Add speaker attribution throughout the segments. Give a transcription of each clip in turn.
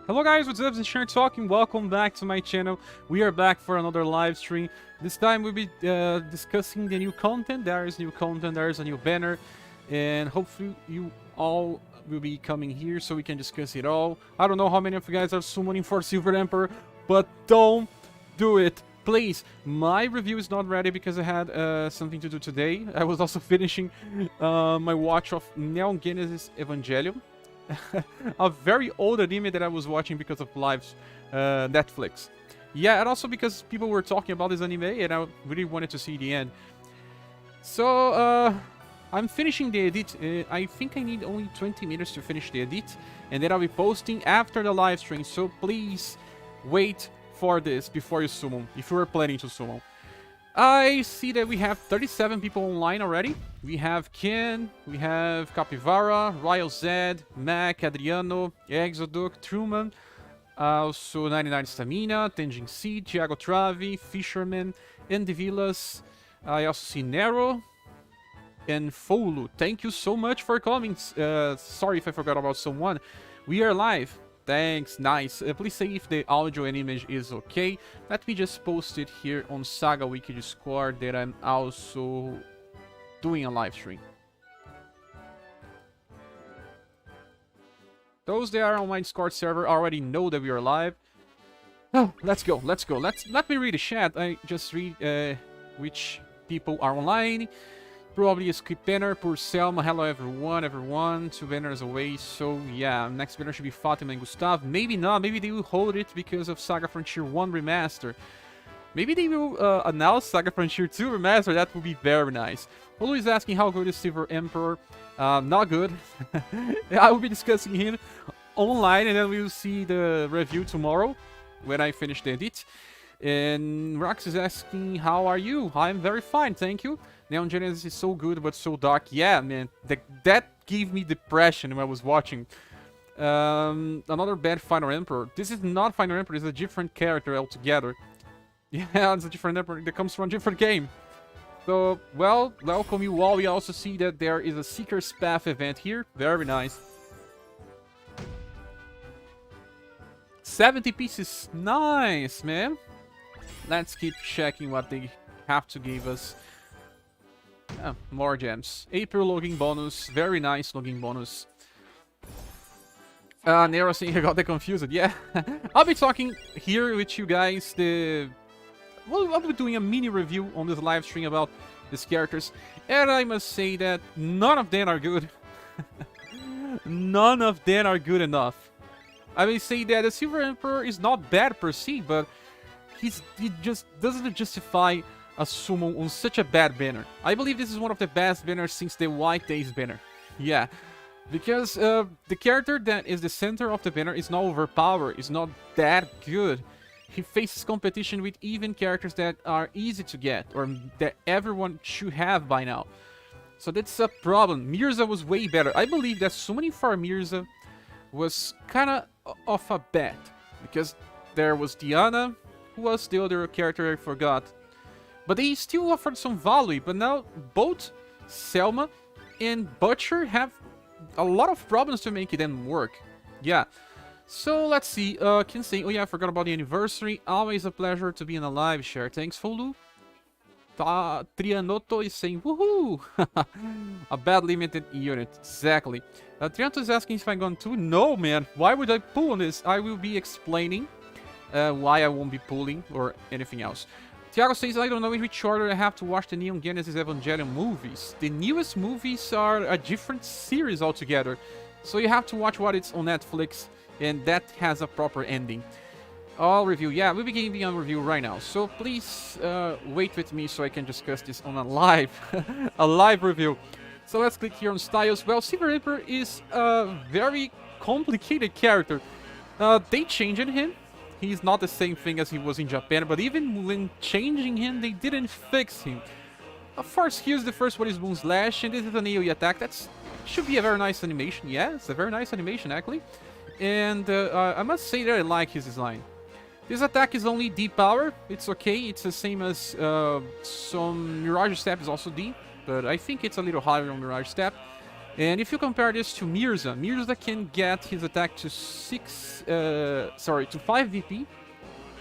Speaker 1: Hello guys, what's up? This is Shark Talking. Welcome back to my channel. We are back for another live stream. This time we'll be discussing the new content. There is new content, there is a new banner, and hopefully you all will be coming here so we can discuss it all. I don't know how many of you guys are summoning for Silver Emperor, but don't do it. Please, my review is not ready because I had something to do today. I was also finishing my watch of Neon Genesis Evangelion. A very old anime that I was watching because of live Netflix. Yeah, and also because people were talking about this anime and I really wanted to see the end. So, I'm finishing the edit. I think I need only 20 minutes to finish the edit. And then I'll be posting after the live stream. So please wait for this before you summon, if you are planning to summon. I see that we have 37 people online already. We have Ken, we have Capivara, Royal Zed, Mac, Adriano, Exoduc, Truman, also 99 Stamina, Tenjin C, Thiago Travi, Fisherman, and Villas. I also see Nero and Folu. Thank you so much for coming. Sorry if I forgot about someone. We are live. Thanks, nice. Please say if the audio and image is okay. Let me just post it here on SaGa Wiki Discord that I'm also doing a live stream. Those that are on my Discord server already know that we are live. Oh, let's go. Let me read the chat. I just read which people are online. Probably a script banner, poor Selma, hello everyone, 2 banners away, so yeah, next banner should be Fatima and Gustav. Maybe not, maybe they will hold it because of SaGa Frontier 1 Remaster. Maybe they will announce SaGa Frontier 2 Remaster, that would be very nice. Olu is asking how good is Silver Emperor. Not good. I will be discussing him online and then we will see the review tomorrow when I finish the edit. And Rox is asking, how are you? I'm very fine, thank you. Neon Genesis is so good but so dark. Yeah, man, that gave me depression when I was watching. Another bad Final Emperor. This is not Final Emperor, it's a different character altogether. Yeah, it's a different Emperor that comes from a different game. So, well, welcome you all. We also see that there is a Seeker's Path event here. Very nice. 70 pieces. Nice, man. Let's keep checking what they have to give us. More gems. April login bonus. Very nice login bonus. Nero saying I got confused. Yeah. I'll be talking here with you guys. Well, I'll be doing a mini review on this live stream about these characters. And I must say that none of them are good. None of them are good enough. I may say that the Silver Emperor is not bad per se, but he just doesn't justify a summon on such a bad banner. I believe this is one of the best banners since the White Days banner. Yeah, because the character that is the center of the banner is not overpowered, is not that good. He faces competition with even characters that are easy to get, or that everyone should have by now. So that's a problem. Mirza was way better. I believe that summoning for Mirza was kinda of a bet, because there was Diana, who was the other character I forgot. But they still offered some value, but now both Selma and Butcher have a lot of problems to make them work. Yeah. So let's see. Can say, oh yeah, I forgot about the anniversary. Always a pleasure to be in a live share. Thanks, Folu. Trianoto is saying, woohoo! A bad limited unit. Exactly. Trianoto is asking if I'm going to. No, man. Why would I pull on this? I will be explaining why I won't be pulling or anything else. Thiago says, I don't know in which order I have to watch the Neon Genesis Evangelion movies. The newest movies are a different series altogether. So you have to watch what is on Netflix, and that has a proper ending. I'll review. Yeah, we'll be giving a review right now. So please wait with me so I can discuss this on a live, a live review. So let's click here on styles. Well, Silver Emperor is a very complicated character. They changed him. He's not the same thing as he was in Japan, but even when changing him, they didn't fix him. Of course, here's the first one is Moon Slash, and this is an AoE attack. That should be a very nice animation. Yeah, it's a very nice animation, actually. And I must say that I like his design. This attack is only D power. It's okay. It's the same as some Mirage Step is also D, but I think it's a little higher on Mirage Step. And if you compare this to Mirza, Mirza can get his attack to 5 VP.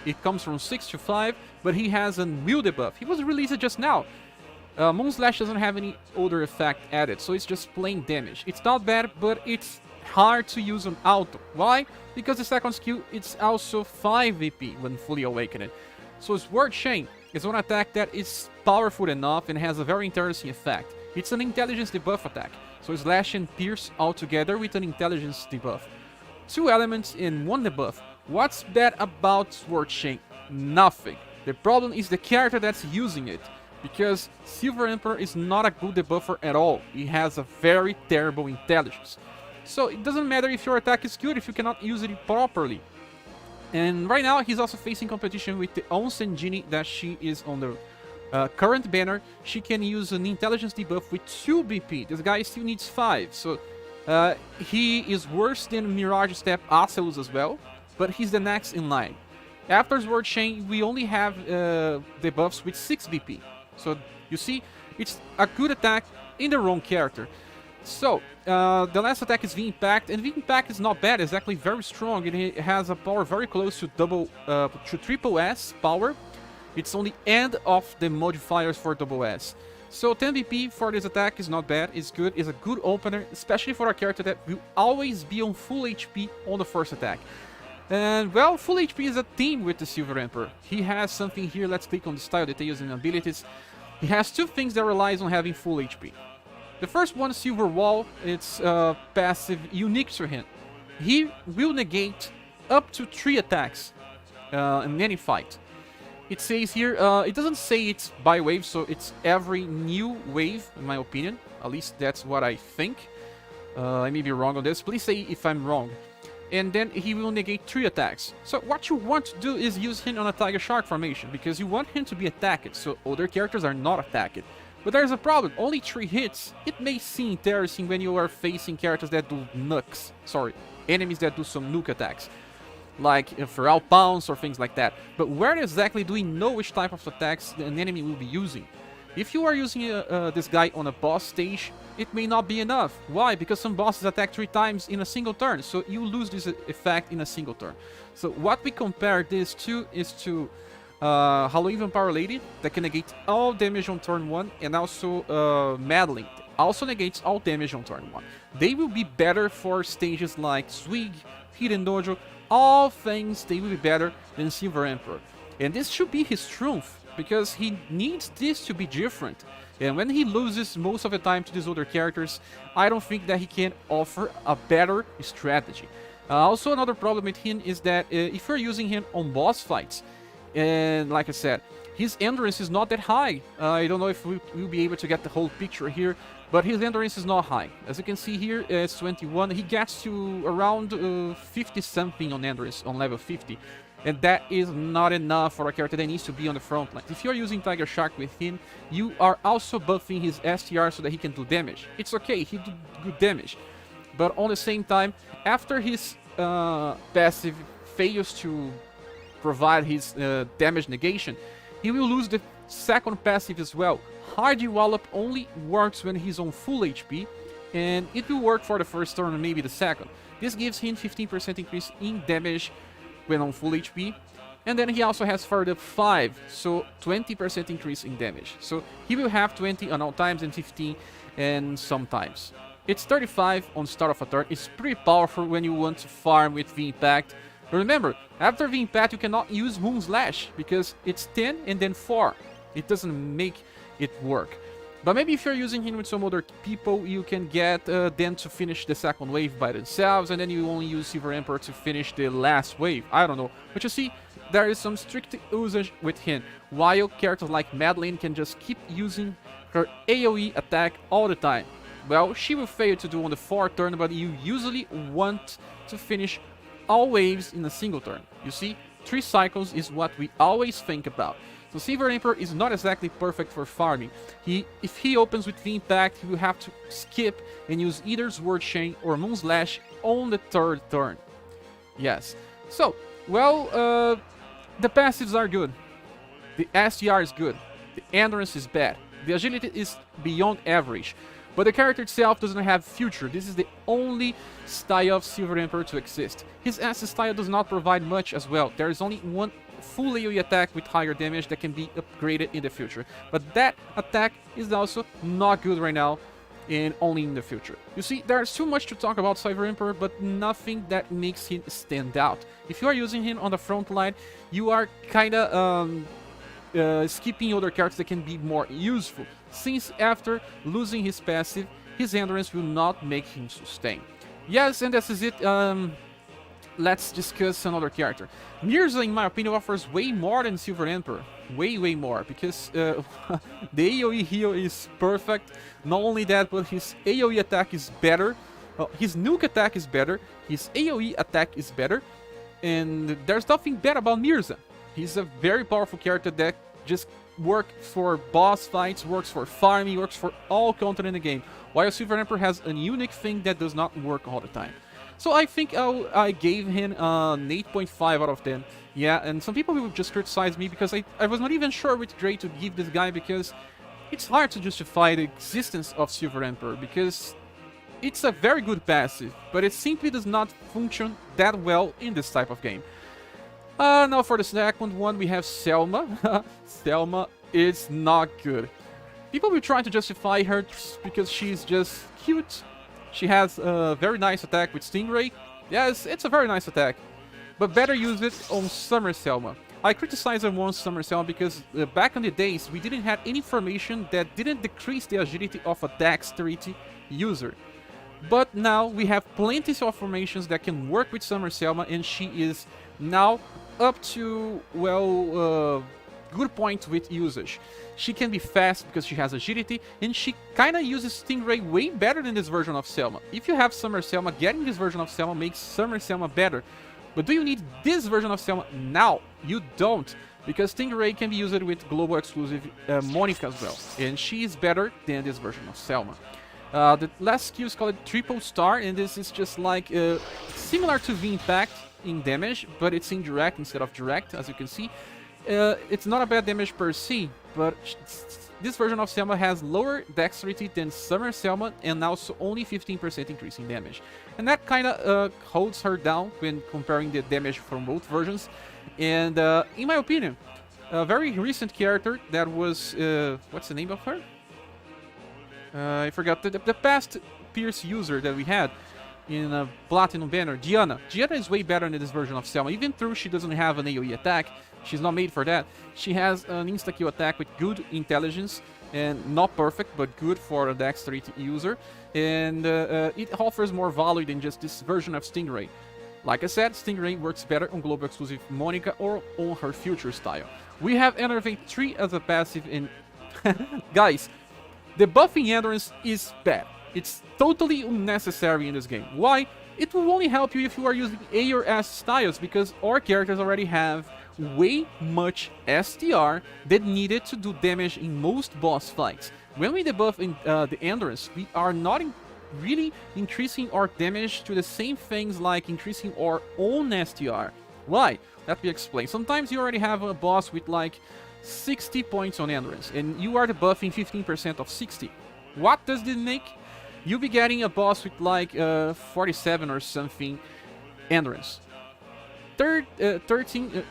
Speaker 1: It comes from 6 to 5, but he has a will debuff. He was released just now. Moonslash doesn't have any other effect added, so it's just plain damage. It's not bad, but it's hard to use on auto. Why? Because the second skill, it's also 5 VP when fully awakened. So Sword Chain is one attack that is powerful enough and has a very interesting effect. It's an intelligence debuff attack, so Slash and Pierce all together with an intelligence debuff. 2 elements in 1 debuff. What's bad about Sword Chain? Nothing. The problem is the character that's using it, because Silver Emperor is not a good debuffer at all. He has a very terrible intelligence. So it doesn't matter if your attack is good if you cannot use it properly. And right now he's also facing competition with the Onsen Genie that she is on the current banner. She can use an intelligence debuff with 2 BP. This guy still needs 5. So he is worse than Mirage Step Acelus as well, but he's the next in line. After Sword Chain, we only have debuffs with 6 BP. So you see, it's a good attack in the wrong character. So the last attack is V-Impact, and V-Impact is not bad. It's actually very strong, and it has a power very close to triple S power. It's on the end of the modifiers for double S. So 10 BP for this attack is not bad. It's good. It's a good opener, especially for a character that will always be on full HP on the first attack. And, well, full HP is a theme with the Silver Emperor. He has something here. Let's click on the style details and abilities. He has 2 things that relies on having full HP. The first one, Silver Wall. It's passive unique to him. He will negate up to 3 attacks in any fight. It says here, it doesn't say it's by wave, so it's every new wave, in my opinion. At least that's what I think. I may be wrong on this. Please say if I'm wrong. And then he will negate 3 attacks. So what you want to do is use him on a Tiger Shark formation, because you want him to be attacked, so other characters are not attacked. But there's a problem, only 3 hits. It may seem interesting when you are facing characters that do nukes. Sorry, enemies that do some nuke attacks. Like Feral Pounce or things like that. But where exactly do we know which type of attacks an enemy will be using? If you are using this guy on a boss stage, it may not be enough. Why? Because some bosses attack 3 times in a single turn, so you lose this effect in a single turn. So what we compare this to is to Halloween Vampire Lady, that can negate all damage on turn 1, and also Madeline, also negates all damage on turn 1. They will be better for stages like Swig, Hidden Dojo, all things they will be better than Silver Emperor. And this should be his strength, because he needs this to be different. And when he loses most of the time to these other characters, I don't think that he can offer a better strategy. Also, another problem with him is that if you're using him on boss fights, and like I said, his endurance is not that high. I don't know if we'll be able to get the whole picture here, but his endurance is not high. As you can see here, it's 21. He gets to around 50 something on endurance on level 50. And that is not enough for a character that needs to be on the front line. If you're using Tiger Shark with him, you are also buffing his STR so that he can do damage. It's okay, he did good damage. But on the same time, after his passive fails to provide his damage negation, he will lose the second passive as well. Hardy Wallop only works when he's on full HP, and it will work for the first turn and maybe the second. This gives him 15% increase in damage when on full HP, and then he also has further 5, so 20% increase in damage. So he will have 20 on all times and 15 and sometimes. It's 35 on start of a turn. It's pretty powerful when you want to farm with V-Impact. But remember, after V-Impact you cannot use Moonslash because it's 10 and then 4. It doesn't make it work. But maybe if you're using him with some other people, you can get them to finish the second wave by themselves, and then you only use Silver Emperor to finish the last wave. I don't know. But you see, there is some strict usage with him, while characters like Madeline can just keep using her AoE attack all the time. Well, she will fail to do on the 4th turn, but you usually want to finish all waves in a single turn. You see, 3 cycles is what we always think about. So Silver Emperor is not exactly perfect for farming. If he opens with V-Impact, he will have to skip and use either Sword Chain or Moonslash on the 3rd turn. Yes. So, well, the passives are good. The STR is good. The endurance is bad. The agility is beyond average. But the character itself doesn't have future. This is the only style of Silver Emperor to exist. His S style does not provide much as well. There is only one full AoE attack with higher damage that can be upgraded in the future. But that attack is also not good right now, and only in the future. You see, there's too much to talk about Silver Emperor, but nothing that makes him stand out. If you are using him on the front line, you are kinda skipping other characters that can be more useful, since after losing his passive, his endurance will not make him sustain. Yes, and this is it. Let's discuss another character. Mirza, in my opinion, offers way more than Silver Emperor. Way more, because the AoE heal is perfect. Not only that, but his AoE attack is better. His nuke attack is better. His AoE attack is better. And there's nothing bad about Mirza. He's a very powerful character that just works for boss fights, works for farming, works for all content in the game. While Silver Emperor has a unique thing that does not work all the time. So I think I gave him an 8.5 out of 10. Yeah, and some people will just criticize me because I was not even sure which grade to give this guy, because it's hard to justify the existence of Silver Emperor, because it's a very good passive, but it simply does not function that well in this type of game. Now for the second one, we have Selma. Selma is not good. People will try to justify her because she's just cute. She has a very nice attack with Stingray. Yes, it's a very nice attack. But better use it on Summer Selma. I criticized her once Summer Selma because back in the days we didn't have any information that didn't decrease the agility of a dexterity user. But now we have plenty of formations that can work with Summer Selma, and she is now up to, well, good point with usage. She can be fast because she has agility, and she kinda uses Stingray way better than this version of Selma. If you have Summer Selma, getting this version of Selma makes Summer Selma better. But do you need this version of Selma now? You don't, because Stingray can be used with global exclusive Monica as well, and she is better than this version of Selma. The last skill is called Triple Star, and this is just like similar to V-Impact in damage, but it's indirect instead of direct, as you can see. It's not a bad damage per se, but this version of Selma has lower dexterity than Summer Selma, and also only 15% increase in damage. And that kinda holds her down when comparing the damage from both versions. And in my opinion, a very recent character that was, what's the name of her? I forgot, the past Pierce user that we had in Platinum Banner, Diana. Diana is way better than this version of Selma, even though she doesn't have an AoE attack. She's not made for that. She has an insta-kill attack with good intelligence, and not perfect, but good for a dexterity user. And it offers more value than just this version of Stingray. Like I said, Stingray works better on global exclusive Monica or on her future style. We have Enervate 3 as a passive, and guys, the buffing endurance is bad. It's totally unnecessary in this game. Why? It will only help you if you are using A or S styles, because our characters already have way much STR that needed to do damage in most boss fights. When we debuff in the endurance, we are not really increasing our damage to the same things like increasing our own STR. Why? Let me explain. Sometimes you already have a boss with like 60 points on endurance, and you are debuffing 15% of 60. What does this make? You'll be getting a boss with like 47 or something endurance. 13,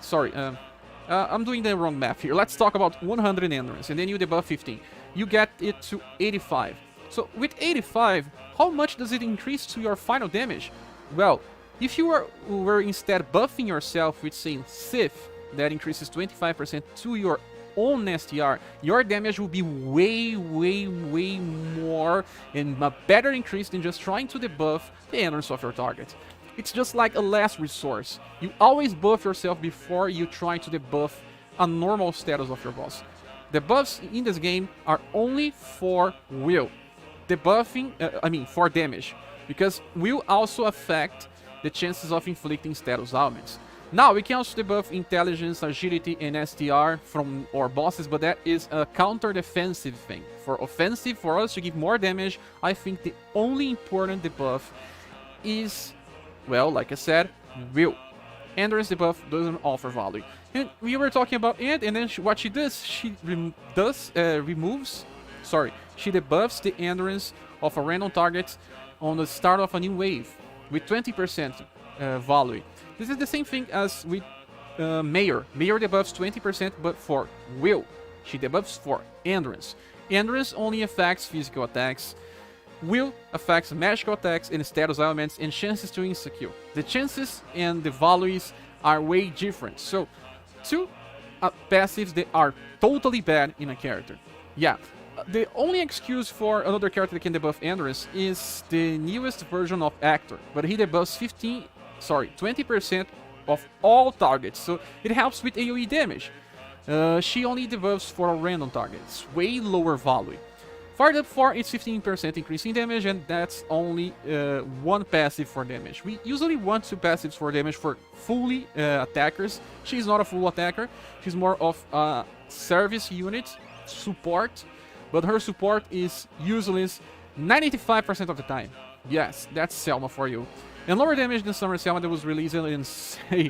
Speaker 1: I'm doing the wrong math here. Let's talk about 100 endurance, and then you debuff 15. You get it to 85. So with 85, how much does it increase to your final damage? Well, if you were instead buffing yourself with, say, Sith, that increases 25% to your own STR, your damage will be way more and a better increase than just trying to debuff the endurance of your target. It's just like a last resource. You always buff yourself before you try to debuff a normal status of your boss. The buffs in this game are only for will. Debuffing, for damage, because will also affect the chances of inflicting status ailments. Now, we can also debuff intelligence, agility, and STR from our bosses, but that is a counter-defensive thing. For offensive, for us to give more damage, I think the only important debuff is, well, like I said, will. Endurance debuff doesn't offer value. And we were talking about Ant, and then what she does, she removes sorry, she debuffs the endurance of a random target on the start of a new wave with 20% value. This is the same thing as with Mayor. Mayor debuffs 20%, but for will. She debuffs for endurance. Endurance only affects physical attacks. Will affects magical attacks and status elements and chances to insta-kill. The chances and the values are way different. So, two passives that are totally bad in a character. Yeah, the only excuse for another character that can debuff endurance is the newest version of Actor, but he debuffs 20% of all targets, so it helps with AoE damage. She only debuffs for a random target. It's way lower value. Fired up 4, it's 15% increase in damage, and that's only one passive for damage. We usually want 2 passives for damage for fully attackers. She's not a full attacker. She's more of a service unit, support, but her support is useless 95% of the time. Yes, that's Selma for you. And lower damage than Summer Selma that was released in, say,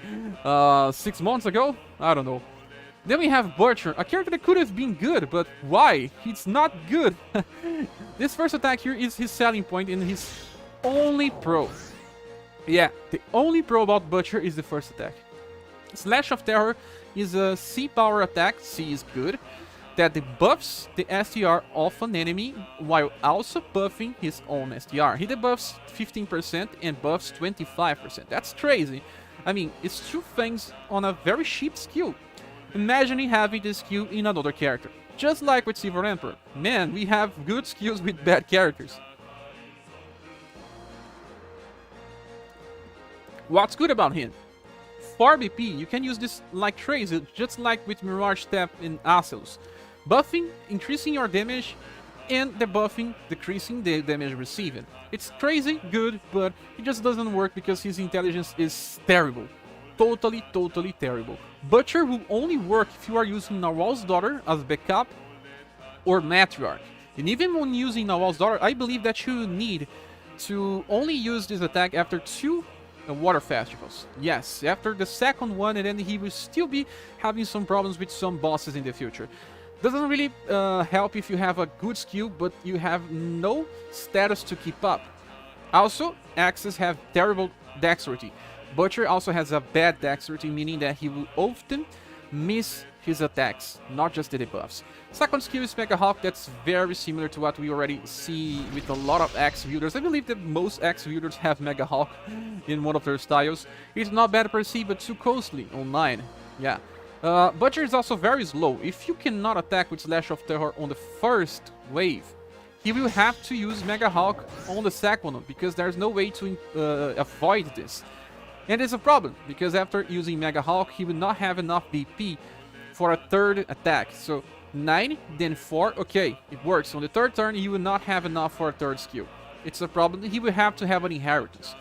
Speaker 1: 6 months ago? I don't know. Then we have Butcher, a character that could have been good, but why? He's not good. This first attack here is his selling point and his only pro. Yeah, the only pro about Butcher is the first attack. Slash of Terror is a C power attack, C is good, that debuffs the STR of an enemy while also buffing his own STR. He debuffs 15% and buffs 25%. That's crazy. I mean, it's 2 things on a very cheap skill. Imagining having this skill in another character. Just like with Silver Emperor. Man, we have good skills with bad characters. What's good about him? For BP, you can use this like crazy, just like with Mirage Step in Acelus. Buffing, increasing your damage, and debuffing, decreasing the damage received. It's crazy, good, but it just doesn't work because his intelligence is terrible. Totally terrible. Butcher will only work if you are using Nawal's Daughter as backup or Matriarch. And even when using Nawal's Daughter, I believe that you need to only use this attack after 2 water festivals. Yes, after the second one, and then he will still be having some problems with some bosses in the future. Doesn't really help if you have a good skill, but you have no status to keep up. Also, Axes have terrible dexterity. Butcher also has a bad dexterity, meaning that he will often miss his attacks, not just the debuffs. Second skill is Mega Hawk, that's very similar to what we already see with a lot of Axe wielders. I believe that most Axe wielders have Mega Hawk in one of their styles. It's not bad per se, but too costly online. Yeah. Butcher is also very slow. If you cannot attack with Slash of Terror on the first wave, he will have to use Mega Hawk on the second one, because there's no way to avoid this. And it's a problem, because after using Mega Hawk, he will not have enough BP for a third attack. So 9, then 4, okay, it works. On the third turn, he will not have enough for a third skill. It's a problem. He will have to have an inheritance.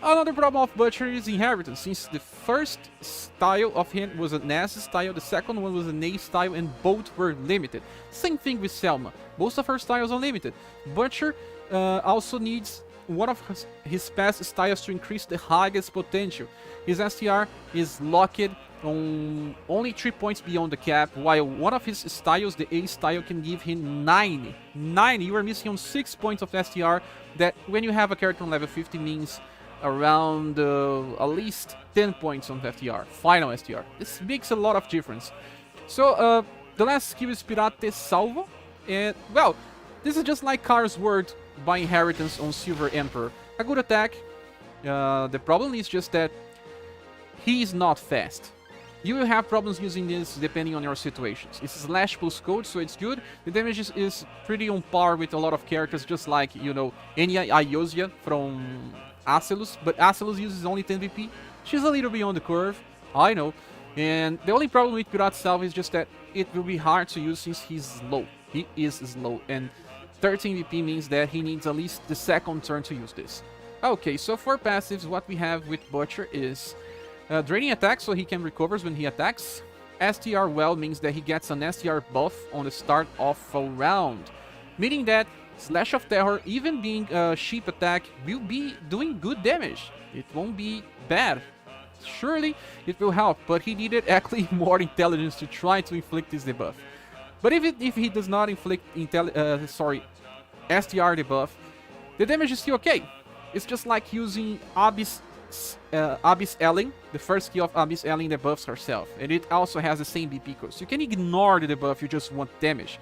Speaker 1: Another problem of Butcher is inheritance, since the first style of him was an S style, the second one was an A style, and both were limited. Same thing with Selma. Most of her styles are limited. Butcher also needs one of his past styles to increase the highest potential. His STR is locked on only 3 points beyond the cap, while one of his styles, the A style, can give him 9. 9, you are missing on 6 points of STR, that when you have a character on level 50 means around at least 10 points on FTR, final STR. This makes a lot of difference. So the last skill is Pirate Salvo, and well, this is just like Car's word by inheritance on Silver Emperor. A good attack. The problem is just that he is not fast. You will have problems using this depending on your situations. It's slash plus code, so it's good. The damage is pretty on par with a lot of characters, just like, you know, Enya Iosia from Acelus, but Acelus uses only 10 BP. She's a little beyond the curve, I know. And the only problem with Pirate Salvo is just that it will be hard to use since he's slow. He is slow, and 13 VP means that he needs at least the second turn to use this. Okay, so for passives, what we have with Butcher is draining attack, so he can recover when he attacks. STR well means that he gets an STR buff on the start of a round, meaning that Slash of Terror, even being a cheap attack, will be doing good damage. It won't be bad. Surely it will help, but he needed actually more intelligence to try to inflict this debuff. But if he does not inflict STR debuff, the damage is still okay. It's just like using Abyss Elling, the first skill of Abyss Elling debuffs herself, and it also has the same BP cost. You can ignore the debuff, you just want damage.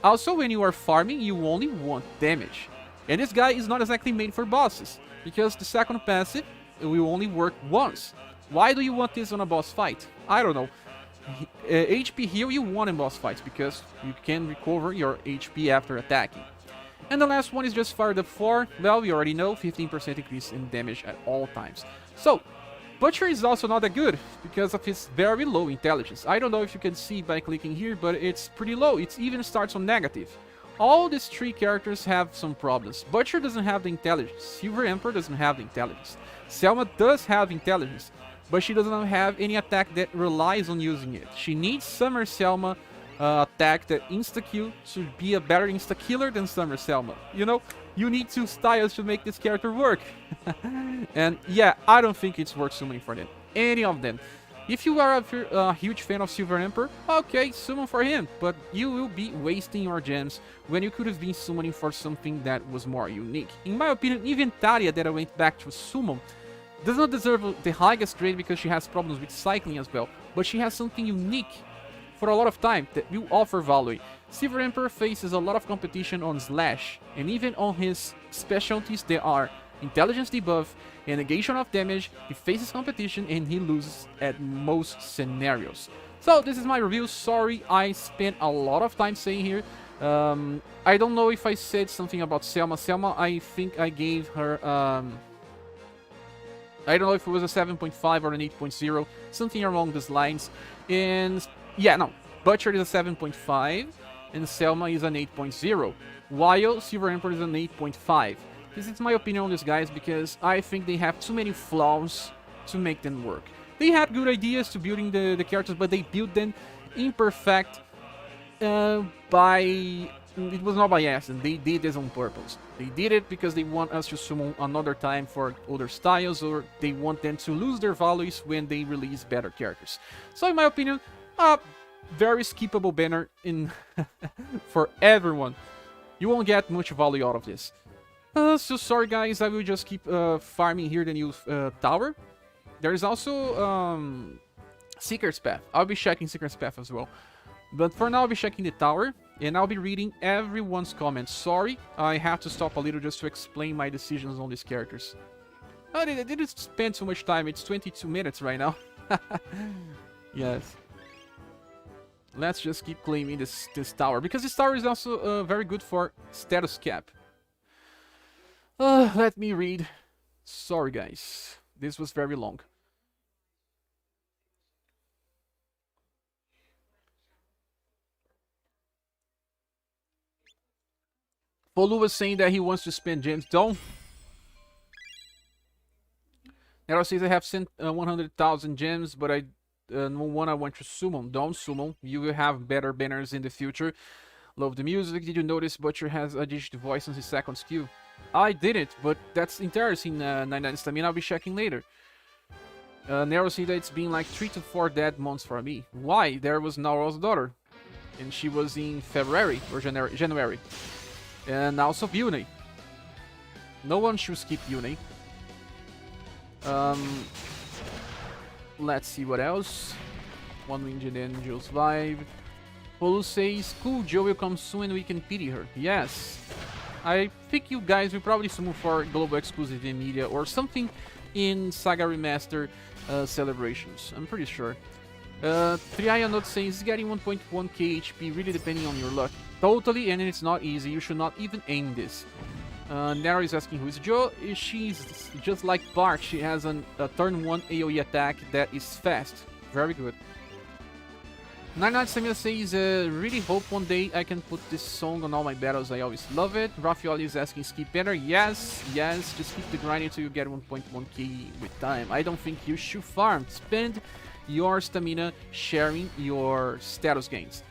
Speaker 1: Also, when you are farming, you only want damage. And this guy is not exactly made for bosses, because the second passive will only work once. Why do you want this on a boss fight? I don't know. HP heal you want in boss fights, because you can recover your HP after attacking. And the last one is just fired up 4. Well, we already know, 15% increase in damage at all times. So, Butcher is also not that good, because of his very low intelligence. I don't know if you can see by clicking here, but it's pretty low. It even starts on negative. All these 3 characters have some problems. Butcher doesn't have the intelligence. Silver Emperor doesn't have the intelligence. Selma does have intelligence, but she doesn't have any attack that relies on using it. She needs Summer Selma attack that insta-kill to be a better insta-killer than Summer Selma. You know, you need 2 styles to make this character work. And yeah, I don't think it's worth summoning for them. Any of them. If you are a huge fan of Silver Emperor, okay, summon for him, but you will be wasting your gems when you could have been summoning for something that was more unique. In my opinion, even Talia, that I went back to summon, does not deserve the highest grade because she has problems with cycling as well, but she has something unique for a lot of time that will offer value. Silver Emperor faces a lot of competition on Slash, and even on his specialties there are intelligence debuff and negation of damage. He faces competition and he loses at most scenarios. So this is my review. Sorry I spent a lot of time saying here. I don't know if I said something about Selma. Selma, I think I gave her I don't know if it was a 7.5 or an 8.0, something along those lines. And yeah, no, Butcher is a 7.5 and Selma is an 8.0, while Silver Emperor is an 8.5. This is my opinion on these guys because I think they have too many flaws to make them work. They had good ideas to building the characters, but they built them imperfect it was not by accident. They did this on purpose. They did it because they want us to summon another time for other styles, or they want them to lose their values when they release better characters. So in my opinion, a very skippable banner in for everyone. You won't get much value out of this. So sorry guys, I will just keep farming here the new tower. There is also Seeker's Path. I'll be checking Seeker's Path as well. But for now, I'll be checking the tower, and I'll be reading everyone's comments. Sorry, I have to stop a little just to explain my decisions on these characters. I didn't spend too much time. It's 22 minutes right now. Yes. Let's just keep claiming this tower, because this tower is also very good for status cap. Let me read. Sorry guys, this was very long. Polu was saying that he wants to spend gems. Don't. Nero says I have sent 100,000 gems, but I no one I want to summon. Don't summon. You will have better banners in the future. Love the music. Did you notice Butcher has a digital voice on his second skill? I didn't, but that's interesting. 99 stamina. I'll be checking later. Nero said that it's been like 3 to 4 dead months for me. Why? There was Naro's daughter, and she was in February or January. And also Yune. No one should skip Yune. Let's see what else. One Winged Angel's vibe. Polo says, cool, Joe will come soon and we can pity her. Yes. I think you guys will probably summon for global exclusive in media or something in SaGa Remaster celebrations. I'm pretty sure. Triaya Note says, getting 1.1k HP really depending on your luck. Totally, and it's not easy. You should not even aim this. Nara is asking who is Jo. She's just like Bart. She has a turn 1 AoE attack that is fast. Very good. 99 Samira says, really hope one day I can put this song on all my battles. I always love it. Rafioli is asking skip banner. Yes, yes. Just keep the grind until you get 1.1k with time. I don't think you should farm. Spend your stamina sharing your status gains.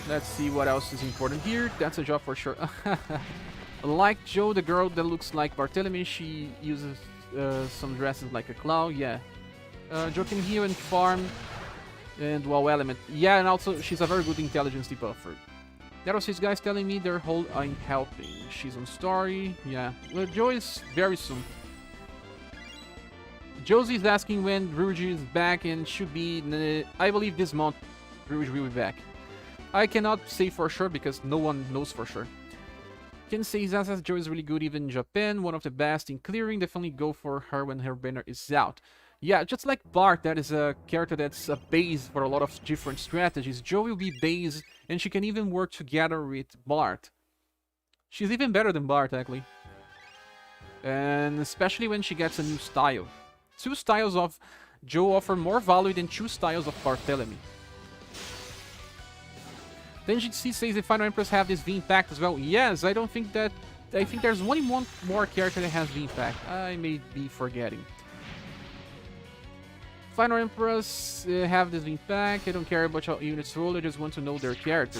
Speaker 1: Let's see what else is important here. That's a job for sure. Like Joe, the girl that looks like Barthélemy, she uses some dresses like a clown. Yeah. Joe can heal and farm And Dual Element. Yeah, and also she's a very good intelligence debuffer. There was these guys telling me their whole I'm helping. She's on story. Yeah. Well, Joe is very soon. Josie is asking when Ruji is back and should be, I believe this month Ruji will be back. I cannot say for sure because no one knows for sure. Can say Zaza's Joe is really good even in Japan, one of the best in clearing. Definitely go for her when her banner is out. Yeah, just like Bart, that is a character that's a base for a lot of different strategies. Jo will be base, and she can even work together with Bart. She's even better than Bart, actually. And especially when she gets a new style. 2 styles of Jo offer more value than 2 styles of Barthélemy. Then GC says the Final Empress have this V-Impact as well. Yes, I don't think that... I think there's only one more character that has V-Impact. I may be forgetting. Final Empress have this V-Impact. I don't care about how units roll, I just want to know their character.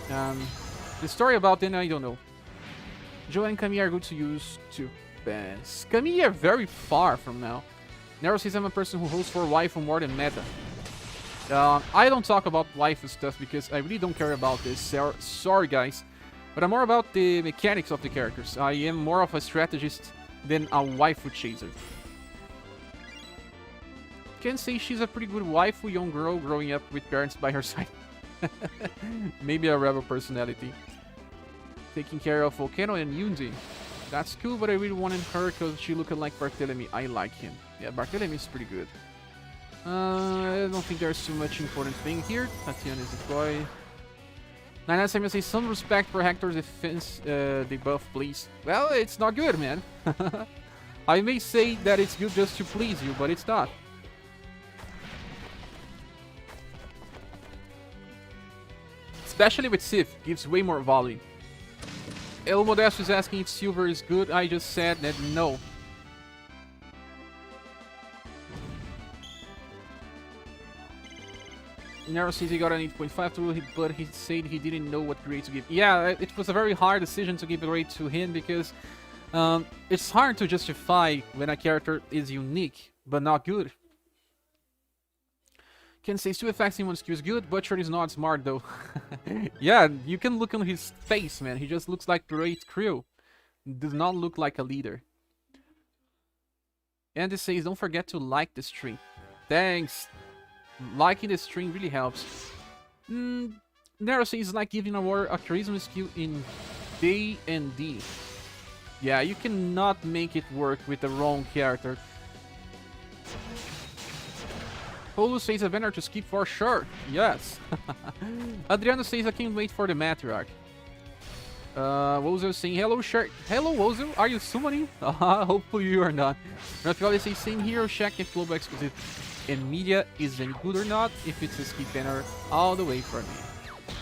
Speaker 1: The story about them, I don't know. Jo and Camille are good to use too. Camille are very far from now. Nero says I'm a person who holds for waifu more than meta. I don't talk about waifu stuff because I really don't care about this. Sorry guys. But I'm more about the mechanics of the characters. I am more of a strategist than a waifu chaser. Can say she's a pretty good waifu young girl growing up with parents by her side. Maybe a rebel personality. Taking care of Volcano and Yundi. That's cool, but I really wanted her because she looked like Barthélemy. I like him. Yeah, Barthélemy is pretty good. I don't think there's too much important thing here. Tatiana is the boy. Nine Samuel says some respect for Hector's defense debuff, please. Well, it's not good, man. I may say that it's good just to please you, but it's not. Especially with Sif, gives way more volume. El Modesto is asking if silver is good. I just said that no. Nero says he got an 8.5 to, but he said he didn't know what grade to give. Yeah, it was a very hard decision to give a grade to him because it's hard to justify when a character is unique but not good. Can say two effects in one skill is good. Butcher is not smart though. Yeah, you can look on his face, man. He just looks like great crew. Does not look like a leader. And it says don't forget to like the stream. Thanks. Liking the stream really helps. Nero says it's like giving a charisma skill in D and D. Yeah, you cannot make it work with the wrong character. Polo says a banner to skip for sure. Yes. Adriano says I can't wait for the matriarch. Wozo saying hello, shirt. Hello, Wozo. Are you summoning? Hopefully you are not. Rafael says same hero. Check if global exclusive and media is any good or not. If it's a skip banner, all the way for me.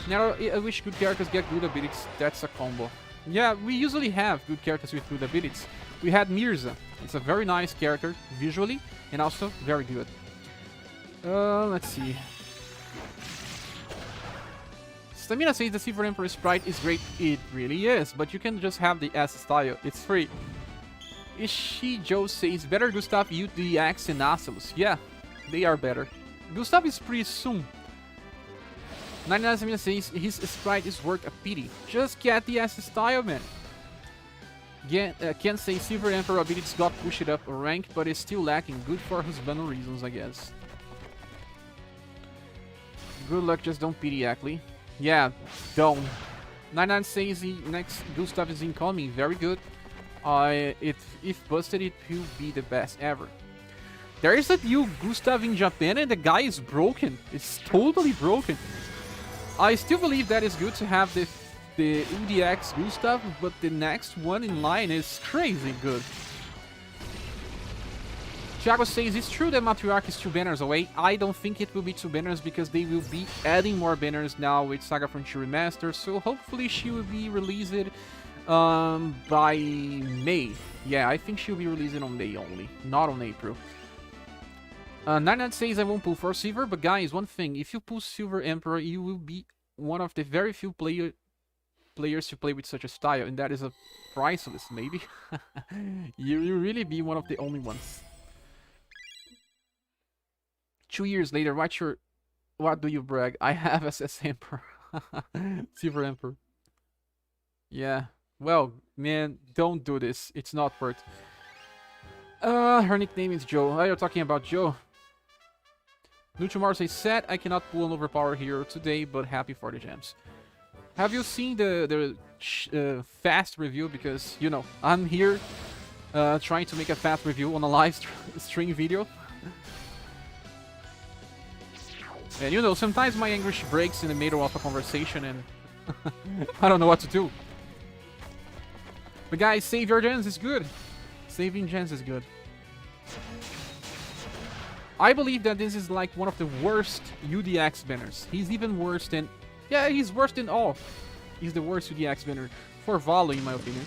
Speaker 1: Now I wish good characters get good abilities. That's a combo. Yeah, we usually have good characters with good abilities. We had Mirza. It's a very nice character visually and also very good. Let's see. Stamina says the Silver Emperor sprite is great. It really is, but you can just have the S style. It's free. Ishi Joe says better Gustav, UDX, and Asalus. Yeah, they are better. Gustav is pretty soon. 99 Stamina says his sprite is worth a pity. Just get the S style, man. Can't say Silver Emperor abilities got pushed up a rank, but it's still lacking. Good for husband reasons, I guess. Good luck, just don't pity Ackley. Yeah, don't. 99 says the next Gustav is incoming. Very good. If busted, it will be the best ever. There is a new Gustav in Japan and the guy is broken. It's totally broken. I still believe that it's good to have the UDX Gustav, but the next one in line is crazy good. Thiago says it's true that Matriarch is 2 banners away. I don't think it will be 2 banners because they will be adding more banners now with SaGa Frontier Remaster. So hopefully she will be released by May. Yeah, I think she'll be released on May only, not on April. 99 says I won't pull for Silver, but guys, one thing, if you pull Silver Emperor, you will be one of the very few players to play with such a style, and that is a priceless, maybe. You will really be one of the only ones. 2 years later, what do you brag? I have SS Emperor. Silver Emperor. Yeah. Well, man, don't do this. It's not worth. Her nickname is Joe. Oh, you're talking about Joe. Nuchamar says, sad I cannot pull an overpowered hero today, but happy for the gems. Have you seen the fast review? Because, you know, I'm here trying to make a fast review on a live stream video. And, you know, sometimes my English breaks in the middle of a conversation and I don't know what to do. But guys, save your gens is good. Saving gens is good. I believe that this is like one of the worst UDX banners. He's even worse than... Yeah, he's worse than all. He's the worst UDX banner for Valo, in my opinion.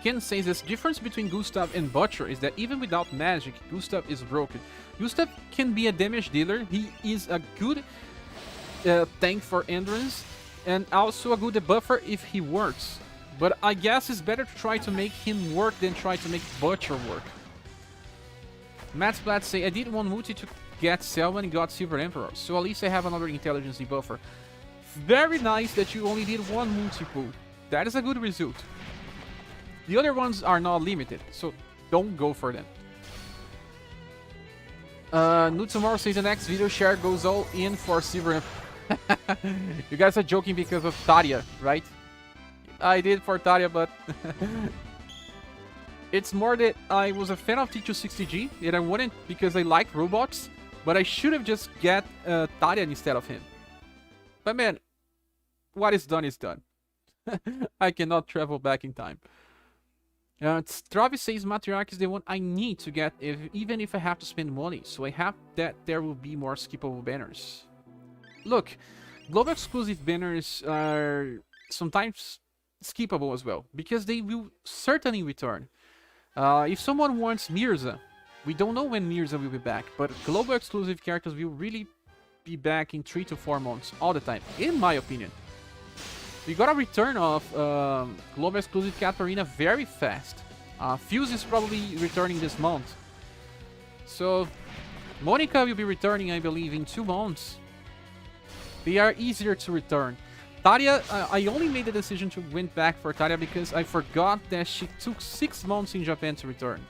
Speaker 1: Ken says this difference between Gustav and Butcher is that even without magic, Gustav is broken. Gustav can be a damage dealer. He is a good tank for endurance and also a good debuffer if he works. But I guess it's better to try to make him work than try to make Butcher work. Matt Splat say, I did one multi to get Selma and got Silver Emperor, so at least I have another intelligence debuffer. Very nice that you only did one multi-pull. That is a good result. The other ones are not limited, so don't go for them. Nutsumaro says the next video share goes all in for Silver Emperor. You guys are joking because of Taria, right? I did for Taria, but it's more that I was a fan of T260G and I wouldn't because I like robots, but I should have just get Taria instead of him. But man, what is done is done. I cannot travel back in time. Travis says Matriarch is the one I need to get even if I have to spend money, so I have that there will be more skippable banners. Look, global exclusive banners are sometimes skippable as well, because they will certainly return. If someone wants Mirza, we don't know when Mirza will be back, but global exclusive characters will really be back in 3 to 4 months, all the time, in my opinion. We got a return of global exclusive Katarina very fast. Fuse is probably returning this month. So, Monica will be returning, I believe, in 2 months. They are easier to return. Taria, I only made the decision to went back for Taria because I forgot that she took 6 months in Japan to return.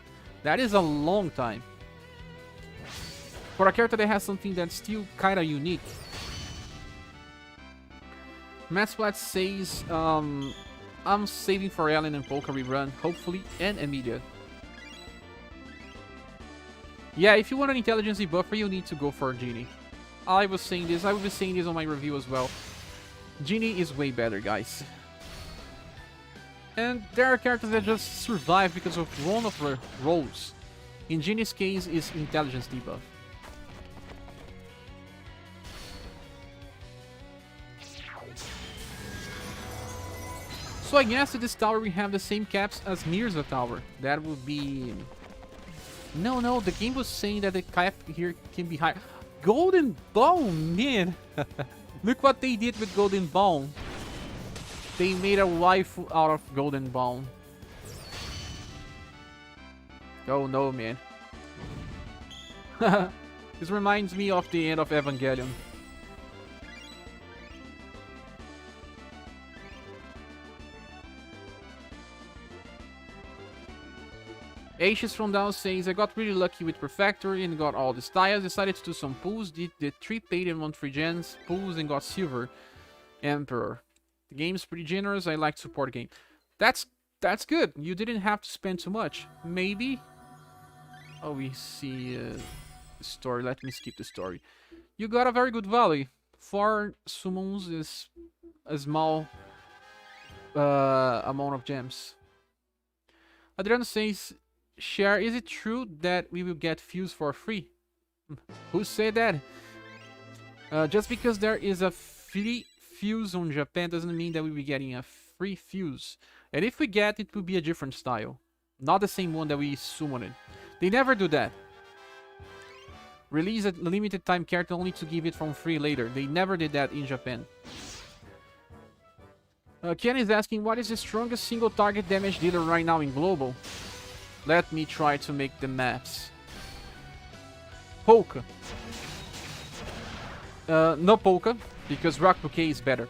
Speaker 1: That is a long time. For a character that has something that's still kinda unique. Matt Splat says, I'm saving for Ellen and Polka rerun, hopefully, and Emilia. Yeah, if you want an intelligence buffer, you need to go for Genie. I was saying this, I will be saying this on my review as well. Genie is way better, guys. And there are characters that just survive because of one of the roles. In Genie's case, is intelligence debuff. So I guess at this tower we have the same caps as Mirza Tower. That would be... No, the game was saying that the cap here can be higher. Golden Bone, man! Look what they did with Golden Bone. They made a waifu out of Golden Bone. Oh no, man. This reminds me of the end of Evangelion. Ashes from down says, I got really lucky with Prefectory and got all the styles, decided to do some pulls, did the 3 paid and 1 free gens, pulls and got Silver Emperor. The game's pretty generous, I like to support the game. That's good, you didn't have to spend too much. Maybe... Oh, we see the story, let me skip the story. You got a very good value. 4 summons is a small amount of gems. Adriano says... Share, is it true that we will get Fuse for free? Who said that? Just because there is a free Fuse on Japan doesn't mean that we'll be getting a free Fuse. And if we get, it will be a different style. Not the same one that we summoned. They never do that. Release a limited time character only to give it from free later. They never did that in Japan. Ken is asking, what is the strongest single target damage dealer right now in global? Let me try to make the maps. Polka. No Polka, because Rock Bouquet is better.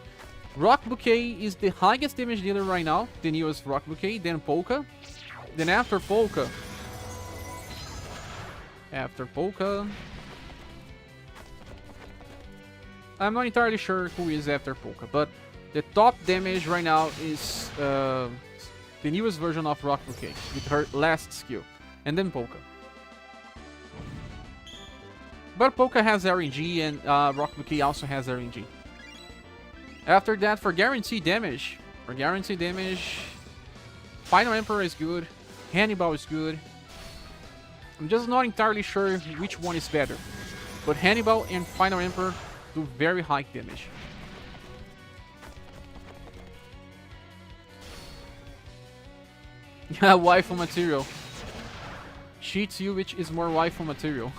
Speaker 1: Rock Bouquet is the highest damage dealer right now, the newest Rock Bouquet, then Polka. Then after Polka... I'm not entirely sure who is after Polka, but the top damage right now is the newest version of Rock Bouquet, with her last skill, and then Polka. But Polka has RNG, and Rock Bouquet also has RNG. After that, for guaranteed damage, Final Emperor is good, Hannibal is good. I'm just not entirely sure which one is better, but Hannibal and Final Emperor do very high damage. Yeah, waifu material. Cheats you, which is more waifu material.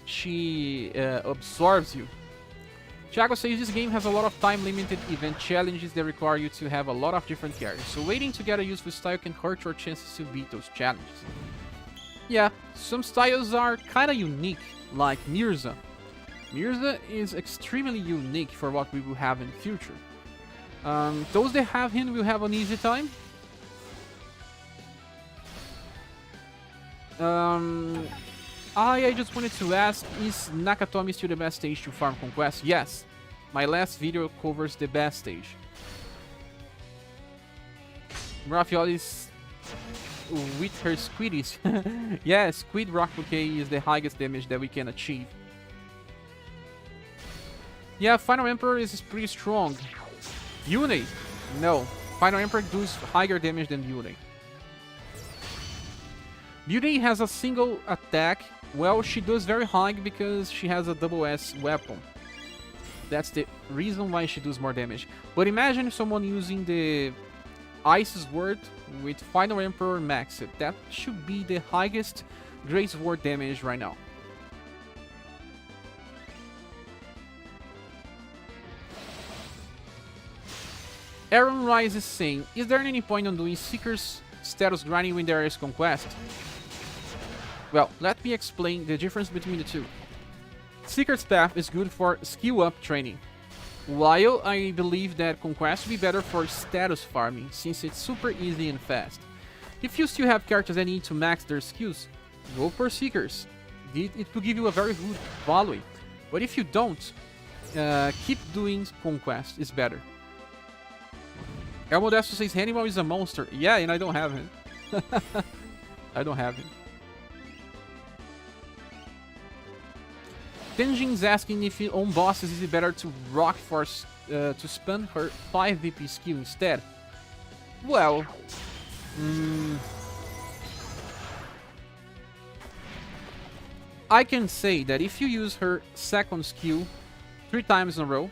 Speaker 1: She absorbs you. Thiago says this game has a lot of time-limited event challenges that require you to have a lot of different characters, so waiting to get a useful style can hurt your chances to beat those challenges. Yeah, some styles are kinda unique, like Mirza. Mirza is extremely unique for what we will have in the future. Those that have him will have an easy time. I just wanted to ask, is Nakatomi still the best stage to farm Conquest? Yes, my last video covers the best stage. Raffioli's with her squiddies. Yeah, Squid Rock Bouquet is the highest damage that we can achieve. Yeah, Final Emperor is pretty strong. Yune? No. Final Emperor does higher damage than Yune. Beauty has a single attack. Well, she does very high because she has a double S weapon. That's the reason why she does more damage. But imagine someone using the Ice Sword with Final Emperor maxed. That should be the highest Great Sword damage right now. Aaron Rise is saying, is there any point on doing Seeker's status grinding when there is Conquest? Well, let me explain the difference between the two. Seeker's Path is good for skill up training, while I believe that Conquest will be better for status farming, since it's super easy and fast. If you still have characters that need to max their skills, go for Seekers. It will give you a very good value. But if you don't, keep doing Conquest, is better. El Modesto says Hannibal is a monster. Yeah, and I don't have him. I don't have him. Tenjin's asking if on bosses is it better to rock force to spam her 5 VP skill instead. Well, I can say that if you use her second skill 3 times in a row,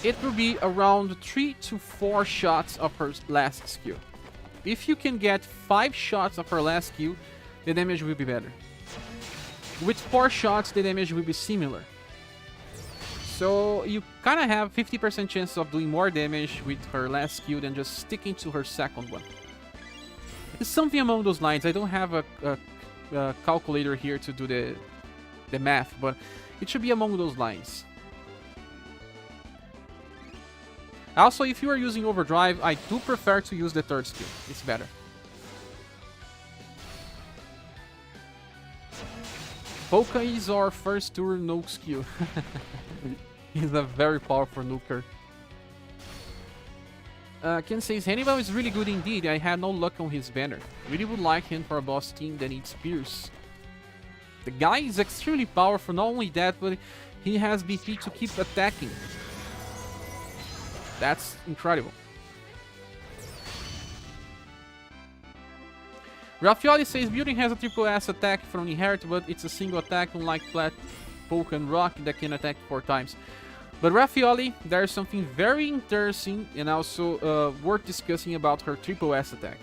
Speaker 1: it will be around 3 to 4 shots of her last skill. If you can get 5 shots of her last skill, the damage will be better. With 4 shots, the damage will be similar. So you kind of have 50% chance of doing more damage with her last skill than just sticking to her second one. It's something along those lines. I don't have a calculator here to do the math, but it should be among those lines. Also, if you are using Overdrive, I do prefer to use the third skill. It's better. Polka is our first turn nuke skill. He's a very powerful nuker. Ken says, Hannibal is really good indeed. I had no luck on his banner. Really would like him for a boss team that needs spears. The guy is extremely powerful. Not only that, but he has BP to keep attacking. That's incredible. Raffioli says Building has a triple S attack from Inherit, but it's a single attack, unlike Flat, Poke, and Rock that can attack 4 times. But Raffioli, there's something very interesting and also worth discussing about her triple S attack.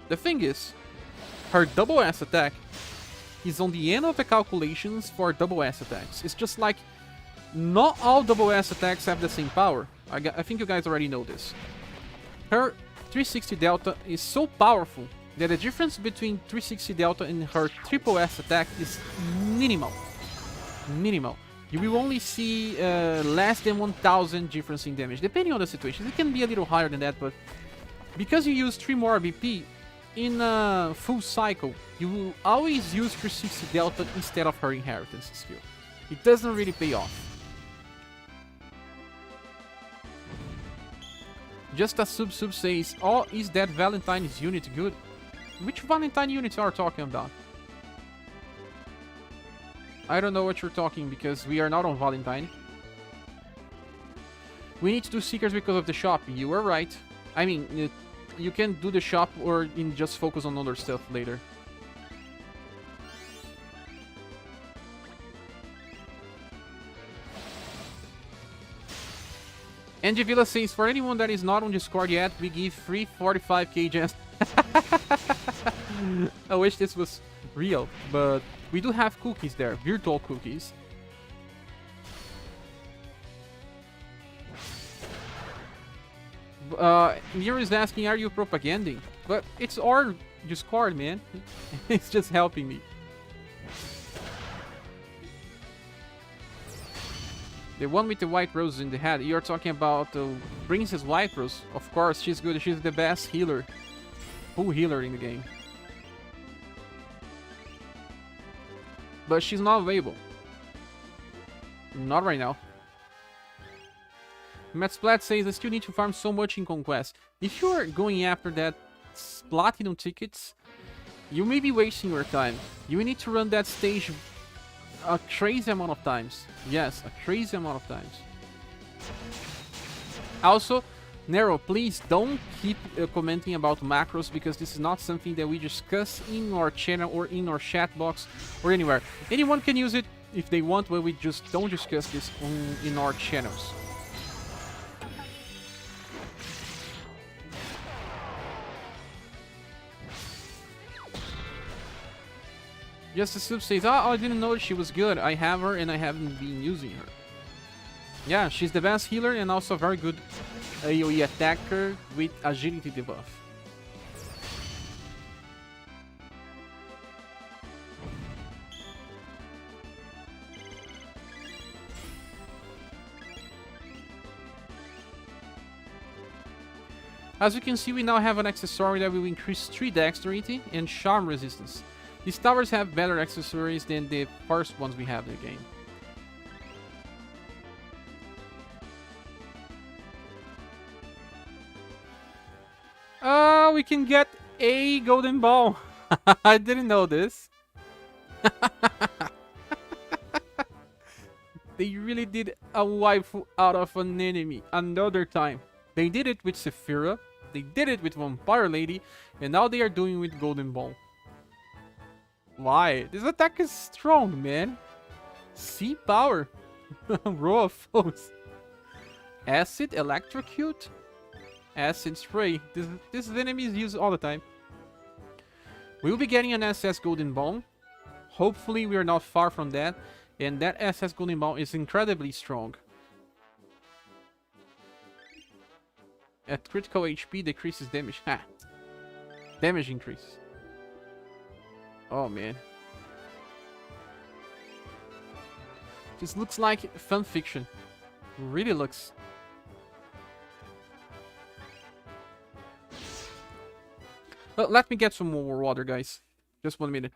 Speaker 1: The thing is, her double S attack is on the end of the calculations for double S attacks. It's just like, not all double S attacks have the same power. I think you guys already know this. Her 360 Delta is so powerful that the difference between 360 Delta and her triple S attack is minimal. Minimal. You will only see less than 1000 difference in damage, depending on the situation. It can be a little higher than that, but because you use 3 more BP, in a full cycle, you will always use 360 Delta instead of her inheritance skill. It doesn't really pay off. Just a sub says, oh, is that Valentine's unit good? Which Valentine units are you talking about? I don't know what you're talking because we are not on Valentine. We need to do Seekers because of the shop. You are right. I mean, you can do the shop or just focus on other stuff later. Angie Villa says, for anyone that is not on Discord yet, we give free 45k gems. I wish this was real, but we do have cookies there, virtual cookies. Mirza is asking, are you propaganding? But it's our Discord, man. It's just helping me. The one with the white roses in the head. You're talking about Princess White Rose. Of course, she's good. She's the best healer. Full healer in the game. But she's not available. Not right now. Matt Splat says, I still need to farm so much in Conquest. If you're going after that Platinum tickets, you may be wasting your time. You need to run that stage a crazy amount of times. Yes, a crazy amount of times. Also, Nero, please don't keep commenting about macros because this is not something that we discuss in our channel or in our chat box or anywhere. Anyone can use it if they want, but we just don't discuss this in our channels. Just the sub says, oh, I didn't know she was good. I have her and I haven't been using her. Yeah, she's the best healer and also a very good AoE attacker with agility debuff. As you can see, we now have an accessory that will increase 3 dexterity and charm resistance. These towers have better accessories than the first ones we have in the game. Oh, we can get a golden ball. I didn't know this. They really did a waifu out of an enemy another time. They did it with Sephira, they did it with Vampire Lady, and now they are doing it with Golden Ball. Why? This attack is strong, man. Sea power. Row of foes. Acid, electrocute, acid spray. This enemy is used all the time. We'll be getting an SS Golden Ball. Hopefully we are not far from that. And that SS Golden Ball is incredibly strong. At critical HP decreases damage. Ha! Damage increase. Oh man. This looks like fan fiction. Really looks. Let me get some more water, guys. Just 1 minute.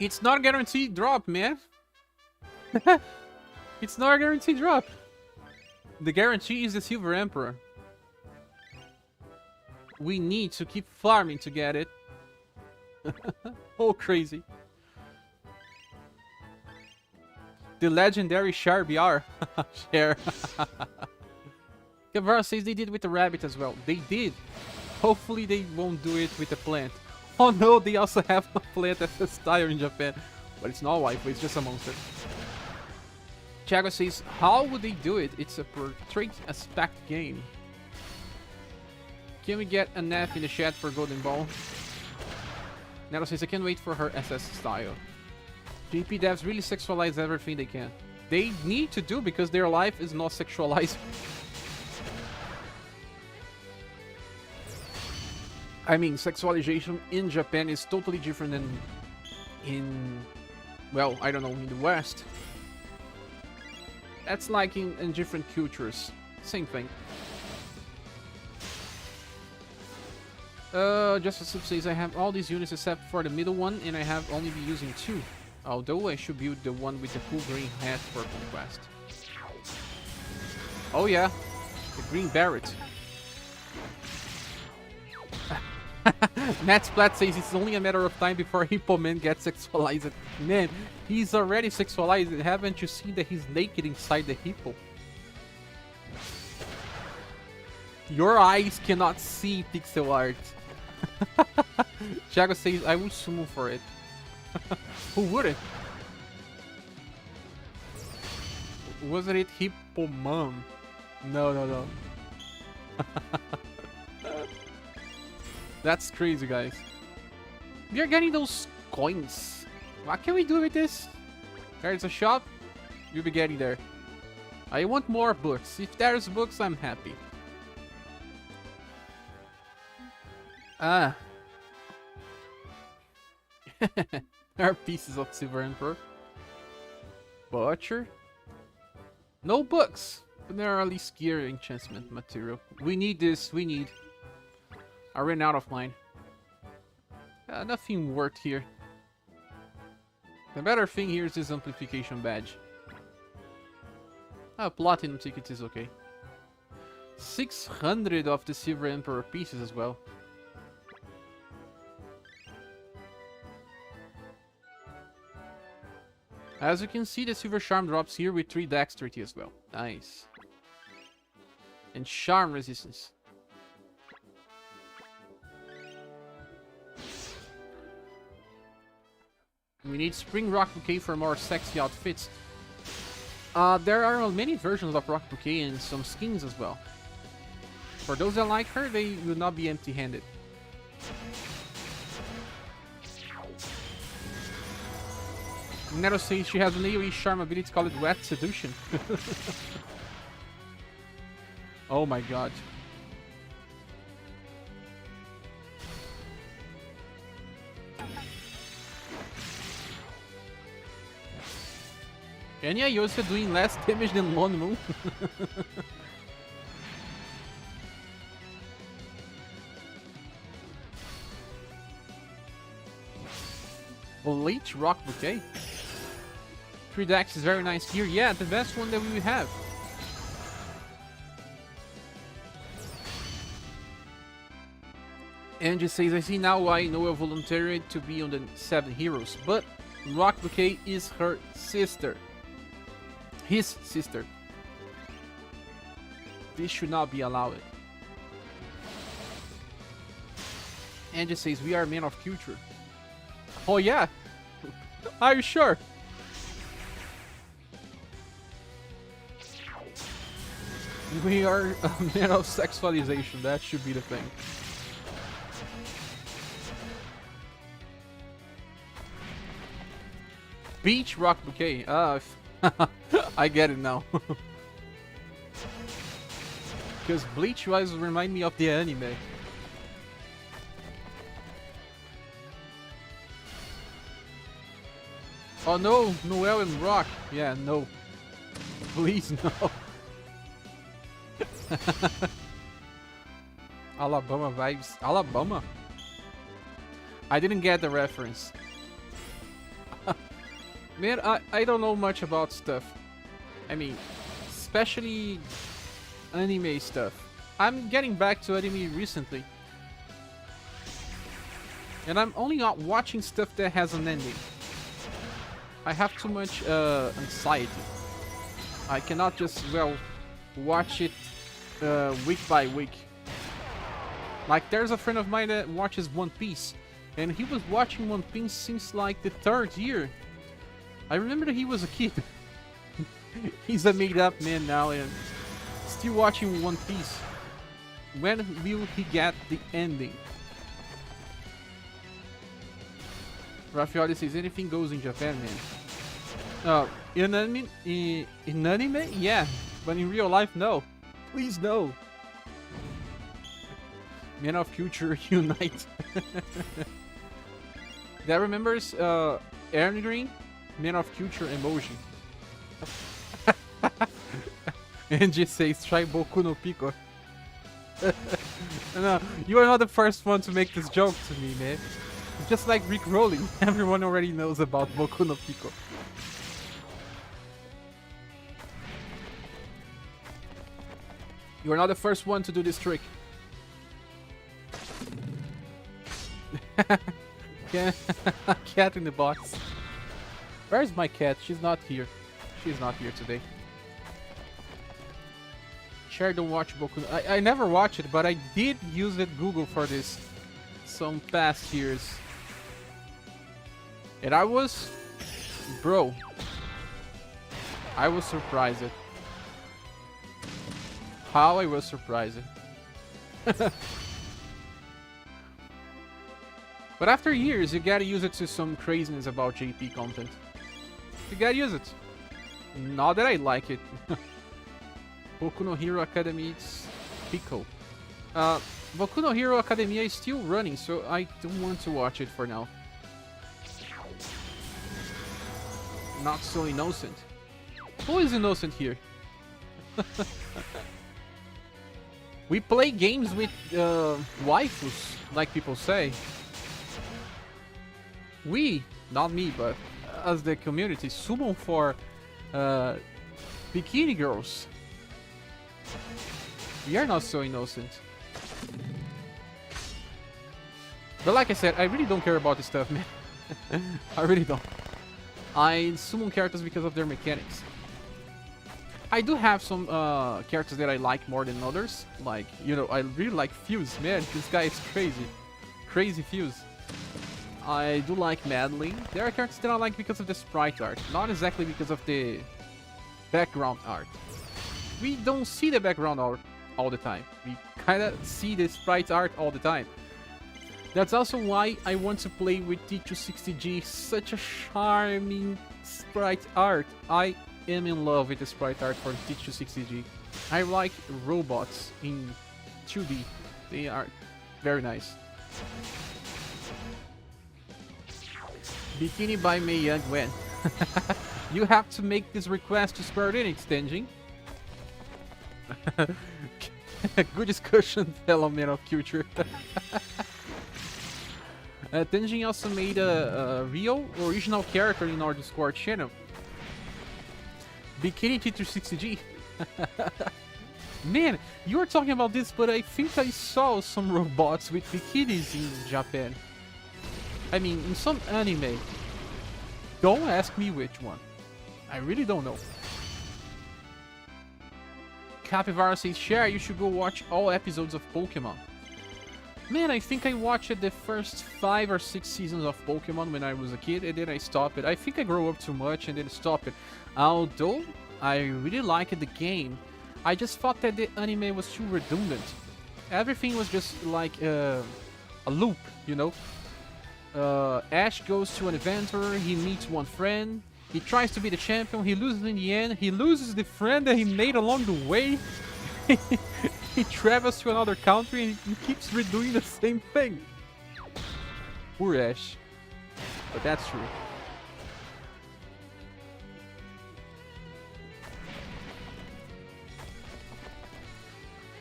Speaker 1: It's not a guaranteed drop, man. It's not a guaranteed drop. The guarantee is the Silver Emperor. We need to keep farming to get it. Oh, crazy. The legendary Sharbiar. Share. Kavara says they did with the rabbit as well. They did. Hopefully they won't do it with the plant. Oh no, they also have a plant as a style in Japan. But it's not waifu, it's just a monster. Thiago says, how would they do it? It's a portrait aspect game. Can we get an F in the chat for Golden Ball? Nero says, I can't wait for her SS style. JP devs really sexualize everything they can. They need to do because their life is not sexualized. I mean, sexualization in Japan is totally different than in, well, I don't know, in the West. That's like in different cultures. Same thing. Just as Sub says, I have all these units except for the middle one, and I have only been using 2. Although I should build the one with the cool green hat for conquest. Oh yeah, the green Barret. Matt Splat says it's only a matter of time before Hippo Man gets sexualized. Man, he's already sexualized. Haven't you seen that he's naked inside the hippo? Your eyes cannot see pixel art. Thiago says, I will summon for it. Who wouldn't? Wasn't it Hippo Mom? No. That's crazy, guys. We are getting those coins. What can we do with this? There's a shop. We'll be getting there. I want more books. If there's books, I'm happy. Ah. There are pieces of Silver Emperor. Butcher. No books. But there are at least gear enchantment material. We need this. We need. I ran out of mine. Nothing worked here. The better thing here is this amplification badge. Platinum ticket is okay. 600 of the Silver Emperor pieces as well. As you can see, the Silver Charm drops here with 3 dexterity as well. Nice. And Charm resistance. We need Spring Rock Bouquet for more sexy outfits. There are many versions of Rock Bouquet and some skins as well. For those that like her, they will not be empty-handed. Neto says she has an AoE charm ability called Wet Seduction. Oh my god. Enya Yosa doing less damage than Lone Moon. Bleach Rock Bouquet. 3 Dex is very nice gear. Yeah, the best one that we have. Angie says, I see now why Noah volunteered to be on the 7 heroes, but Rock Bouquet is her sister. His sister. This should not be allowed. Angie says, we are men of culture. Oh yeah? Are you sure? We are a man of sexualization. That should be the thing. Beach Rock Bouquet. I get it now. Because Bleach was remind me of the anime. Oh no, Noel and Rock. Yeah, no. Please, no. Alabama vibes. Alabama? I didn't get the reference. Man, I don't know much about stuff. I mean, especially anime stuff. I'm getting back to anime recently. And I'm only not watching stuff that has an ending. I have too much anxiety. I cannot just, well, watch it week by week. Like, there's a friend of mine that watches One Piece. And he was watching One Piece since like the 3rd year. I remember that he was a kid. He's a made-up man now and still watching One Piece. When will he get the ending? Raffioli says anything goes in Japan, man. In anime, yeah, but in real life, no. Please, no. Men of Future unite. That remembers Aaron Green, Men of Future emoji. And just says try Boku no Pico. No, you are not the first one to make this joke to me, man. Just like Rick Rolling, everyone already knows about Boku no Pico. You are not the first one to do this trick. Cat in the box. Where's my cat? She's not here. She's not here today. Share don't watch Boku. I never watched it, but I did use it Google for this some past years. And I was... Bro. I was surprised. How I was surprised. But after years, you gotta use it to some craziness about JP content. You gotta use it. Not that I like it. Boku no Hero Academy's Pico. Boku no Hero Academia is still running, so I don't want to watch it for now. Not so innocent. Who is innocent here? We play games with waifus, like people say. We, not me, but as the community, summon for bikini girls. We are not so innocent. But like I said, I really don't care about this stuff, man. I really don't. I summon characters because of their mechanics. I do have some characters that I like more than others. Like, you know, I really like Fuse. Man, this guy is crazy. Crazy Fuse. I do like Madeline. There are characters that I like because of the sprite art. Not exactly because of the background art. We don't see the background art all the time. We kinda see the sprite art all the time. That's also why I want to play with T260G. Such a charming sprite art. I am in love with the sprite art for T260G. I like robots in 2D. They are very nice. Bikini by Mei Young when? You have to make this request to Square Enix, Tenjin. Good discussion, fellow man of future. Tenjin also made a real original character in our Discord channel. Bikini T260G. Man, you were talking about this, but I think I saw some robots with bikinis in Japan. I mean, in some anime. Don't ask me which one. I really don't know. Capivara says, Share, you should go watch all episodes of Pokemon. Man, I think I watched the first 5 or 6 seasons of Pokemon when I was a kid, and then I stopped it. I think I grew up too much and then stopped it. Although, I really liked the game, I just thought that the anime was too redundant. Everything was just like a loop, you know? Ash goes to an adventure, he meets one friend, he tries to be the champion, he loses in the end, he loses the friend that he made along the way, he travels to another country and he keeps redoing the same thing. Poor Ash. But that's true.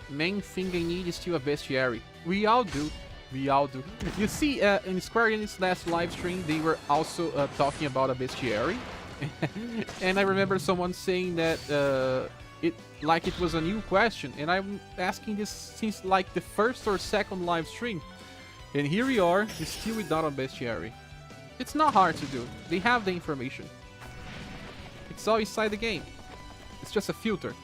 Speaker 1: Main thing I need is still a bestiary. We all do. We all do. You see, in Square Enix last live stream, they were also talking about a bestiary. And I remember someone saying that it was a new question, and I'm asking this since like the first or second live stream. And here we are, still without a bestiary. It's not hard to do. They have the information. It's all inside the game. It's just a filter.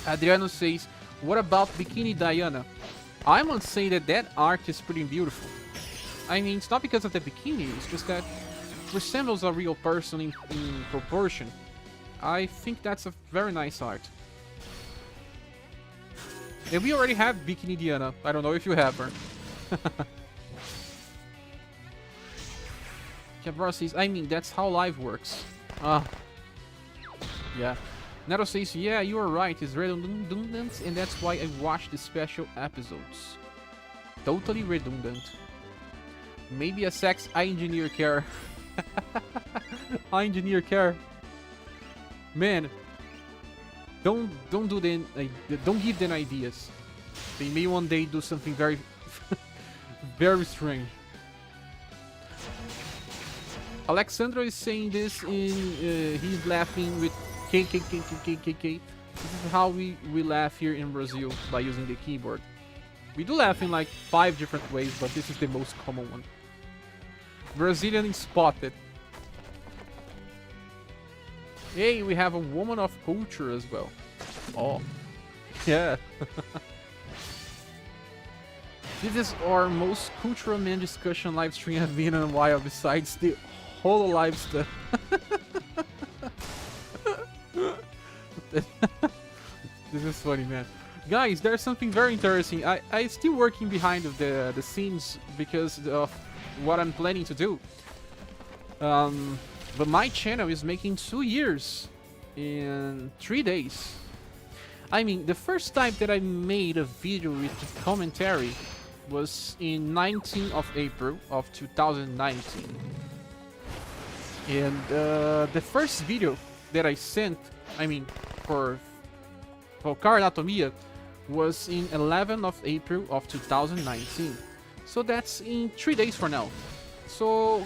Speaker 1: Adriano says, what about Bikini Diana? I must say that that art is pretty beautiful. I mean, it's not because of the bikini, it's just that it resembles a real person in proportion. I think that's a very nice art. And we already have Bikini Diana. I don't know if you have her. Cabra says, I mean, that's how live works. Yeah. Neto says, yeah, you are right, it's redundant, and that's why I watch the special episodes. Totally redundant. Maybe a sex I engineer care. I engineer care. Man, don't do them. Don't give them ideas. They may one day do something very, very strange. Alexandra is saying this in. He's laughing with KKKKKK. This is how we laugh here in Brazil by using the keyboard. We do laugh in like 5 different ways, but this is the most common one. Brazilian spotted. Hey, we have a woman of culture as well. Oh, yeah. This is our most cultural man discussion live stream I've been in a while, besides the whole live stuff. This is funny, man. Guys, there's something very interesting. I still working behind the scenes because of what I'm planning to do. But my channel is making 2 years in 3 days. I mean, the first time that I made a video with commentary was in 19th of April of 2019. And the first video that I sent, I mean, for Car Anatomia, was in 11th of April of 2019. So that's in 3 days from now. So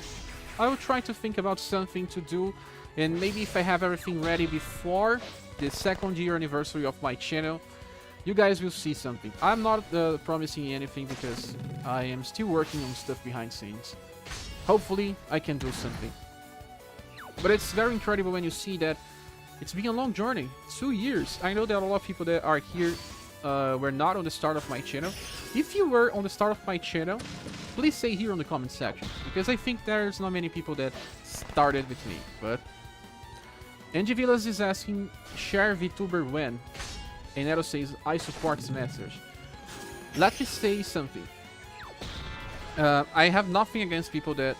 Speaker 1: I will try to think about something to do, and maybe if I have everything ready before the 2nd year anniversary of my channel, you guys will see something. I'm not promising anything because I am still working on stuff behind scenes. Hopefully I can do something. But it's very incredible when you see that it's been a long journey. 2 years. I know that a lot of people that are here were not on the start of my channel. If you were on the start of my channel, please say here on the comment section, because I think there's not many people that started with me. But Angie Villas is asking, share VTuber when? And Edo says, I support this message. Let me say something. I have nothing against people that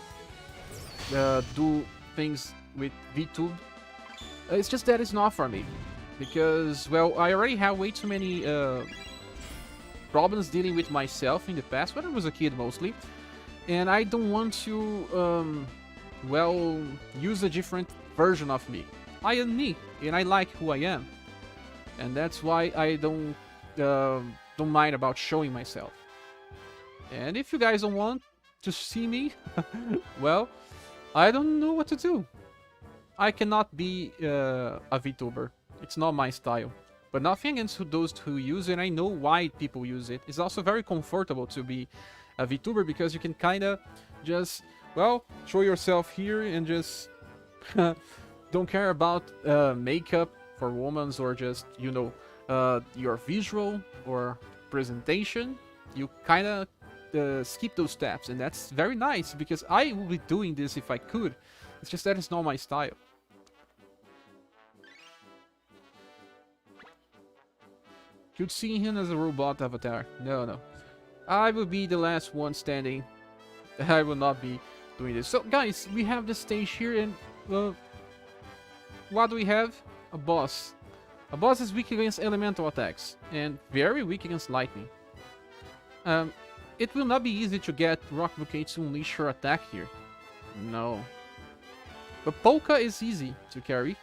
Speaker 1: do things with VTube. It's just that it's not for me. Because, well, I already have way too many problems dealing with myself in the past, when I was a kid mostly. And I don't want to, well, use a different version of me. I am me, and I like who I am. And that's why I don't mind about showing myself. And if you guys don't want to see me, well, I don't know what to do. I cannot be a VTuber. It's not my style. But nothing against those who use it. I know why people use it. It's also very comfortable to be a VTuber because you can kind of just, well, show yourself here and just don't care about makeup for women or just, you know, your visual or presentation. You kind of skip those steps, and that's very nice because I would be doing this if I could. It's just that it's not my style. Could see him as a robot avatar. No. I will be the last one standing. I will not be doing this. So, guys, we have the stage here, and what do we have? A boss. A boss is weak against elemental attacks, and very weak against lightning. It will not be easy to get Rock Bouquet to unleash her attack here. No. But Polka is easy to carry.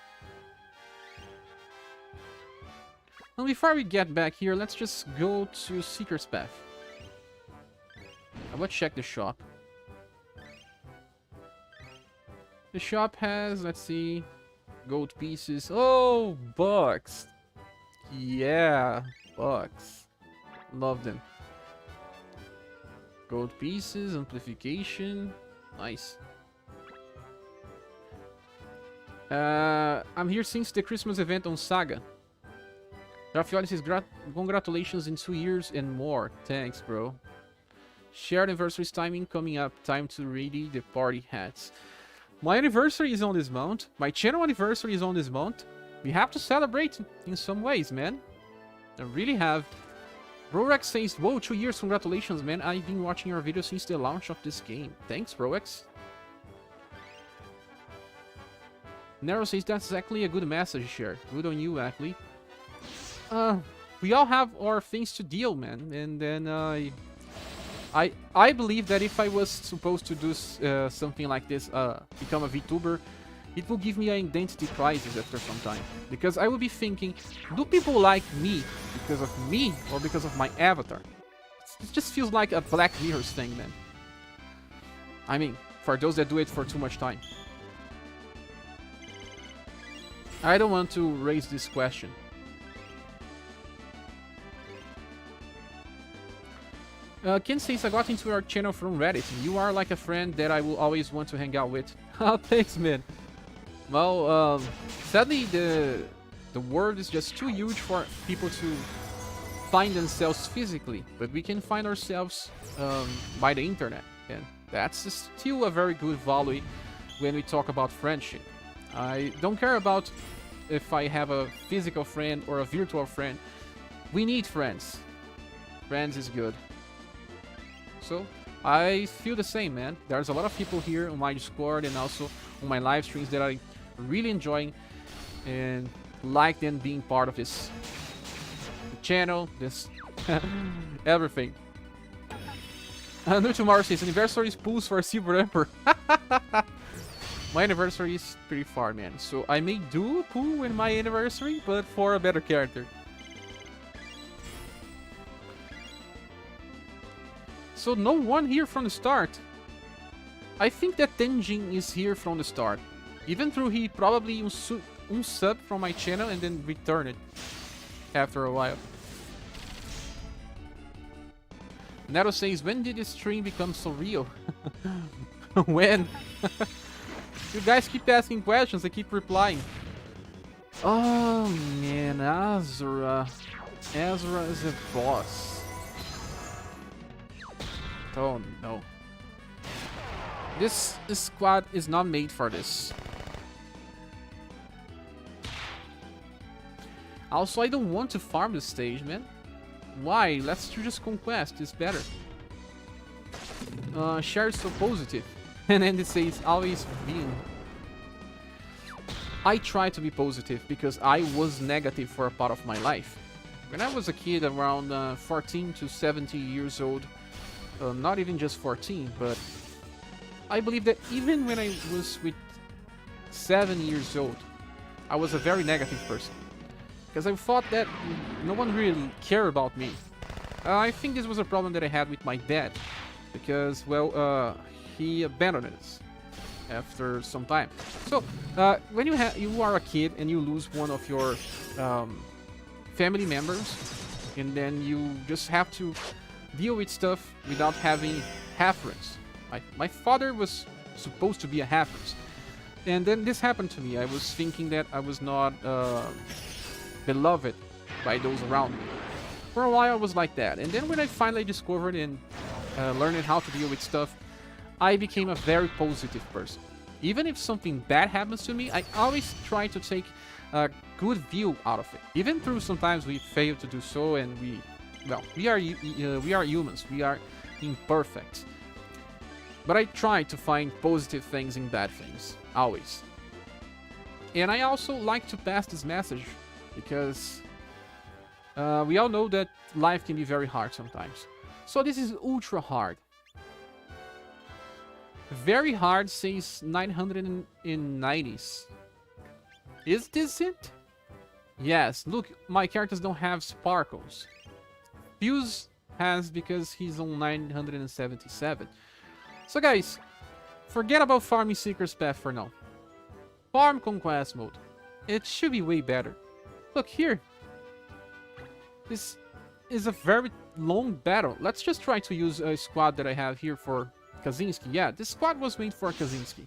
Speaker 1: And before we get back here, let's just go to Seeker's Path. I will check the shop. The shop has, let's see, gold pieces. Oh, bucks. Yeah, bucks. Love them. Gold pieces, amplification. Nice. I'm here since the Christmas event on SaGa. Rafael says, congratulations in 2 years and more. Thanks, bro. Shared anniversary's timing coming up. Time to ready the party hats. My anniversary is on this month. My channel anniversary is on this month. We have to celebrate in some ways, man. I really have. Brorex says, whoa, 2 years, congratulations, man. I've been watching your videos since the launch of this game. Thanks, Brorex. Nero says, that's exactly a good message, share. Good on you, Ackley. We all have our things to deal, man. And then, I believe that if I was supposed to do something like this, become a VTuber, it will give me an identity crisis after some time. Because I will be thinking, do people like me because of me or because of my avatar? It just feels like a Black Mirror's thing, man. I mean, for those that do it for too much time. I don't want to raise this question. Ken says, I got into your channel from Reddit. You are like a friend that I will always want to hang out with. Oh, thanks, man. Well, sadly, the world is just too huge for people to find themselves physically. But we can find ourselves by the internet. And that's still a very good value when we talk about friendship. I don't care about if I have a physical friend or a virtual friend. We need friends. Friends is good. So, I feel the same, man. There's a lot of people here on my Discord and also on my live streams that I really enjoying and like them being part of this channel, this everything. New tomorrow says, anniversary is pools for a Silver Emperor. My anniversary is pretty far, man. So, I may do a pool in my anniversary, but for a better character. So no one here from the start. I think that Tenjin is here from the start. Even though he probably unsub from my channel and then returned it after a while. Nero says, when did this stream become so real? When? You guys keep asking questions, I keep replying. Oh man, Azura. Azura is a boss. Oh no. This squad is not made for this. Also, I don't want to farm this stage, man. Why? Let's just conquest. It's better. Share is so positive. And then it says, always being. I try to be positive because I was negative for a part of my life. When I was a kid around 14 to 17 years old, not even just 14, but I believe that even when I was with 7 years old, I was a very negative person. Because I thought that no one really cared about me. I think this was a problem that I had with my dad. Because, well, he abandoned us after some time. So, when you are a kid and you lose one of your family members, and then you just have to deal with stuff without having reference. My father was supposed to be a reference. And then this happened to me. I was thinking that I was not beloved by those around me. For a while I was like that. And then when I finally discovered and learned how to deal with stuff, I became a very positive person. Even if something bad happens to me, I always try to take a good view out of it. Even though sometimes we fail to do so and we are humans, we are imperfect. But I try to find positive things in bad things, always. And I also like to pass this message because we all know that life can be very hard sometimes. So this is ultra hard. Very hard says 990s. Is this it? Yes, look, my characters don't have sparkles. Fuse has because he's on 977. So guys, forget about farming Seeker's Path for now. farm conquest mode. It should be way better. Look here. This is a very long battle. Let's just try to use a squad that I have here for Kaczynski. Yeah, this squad was made for Kaczynski.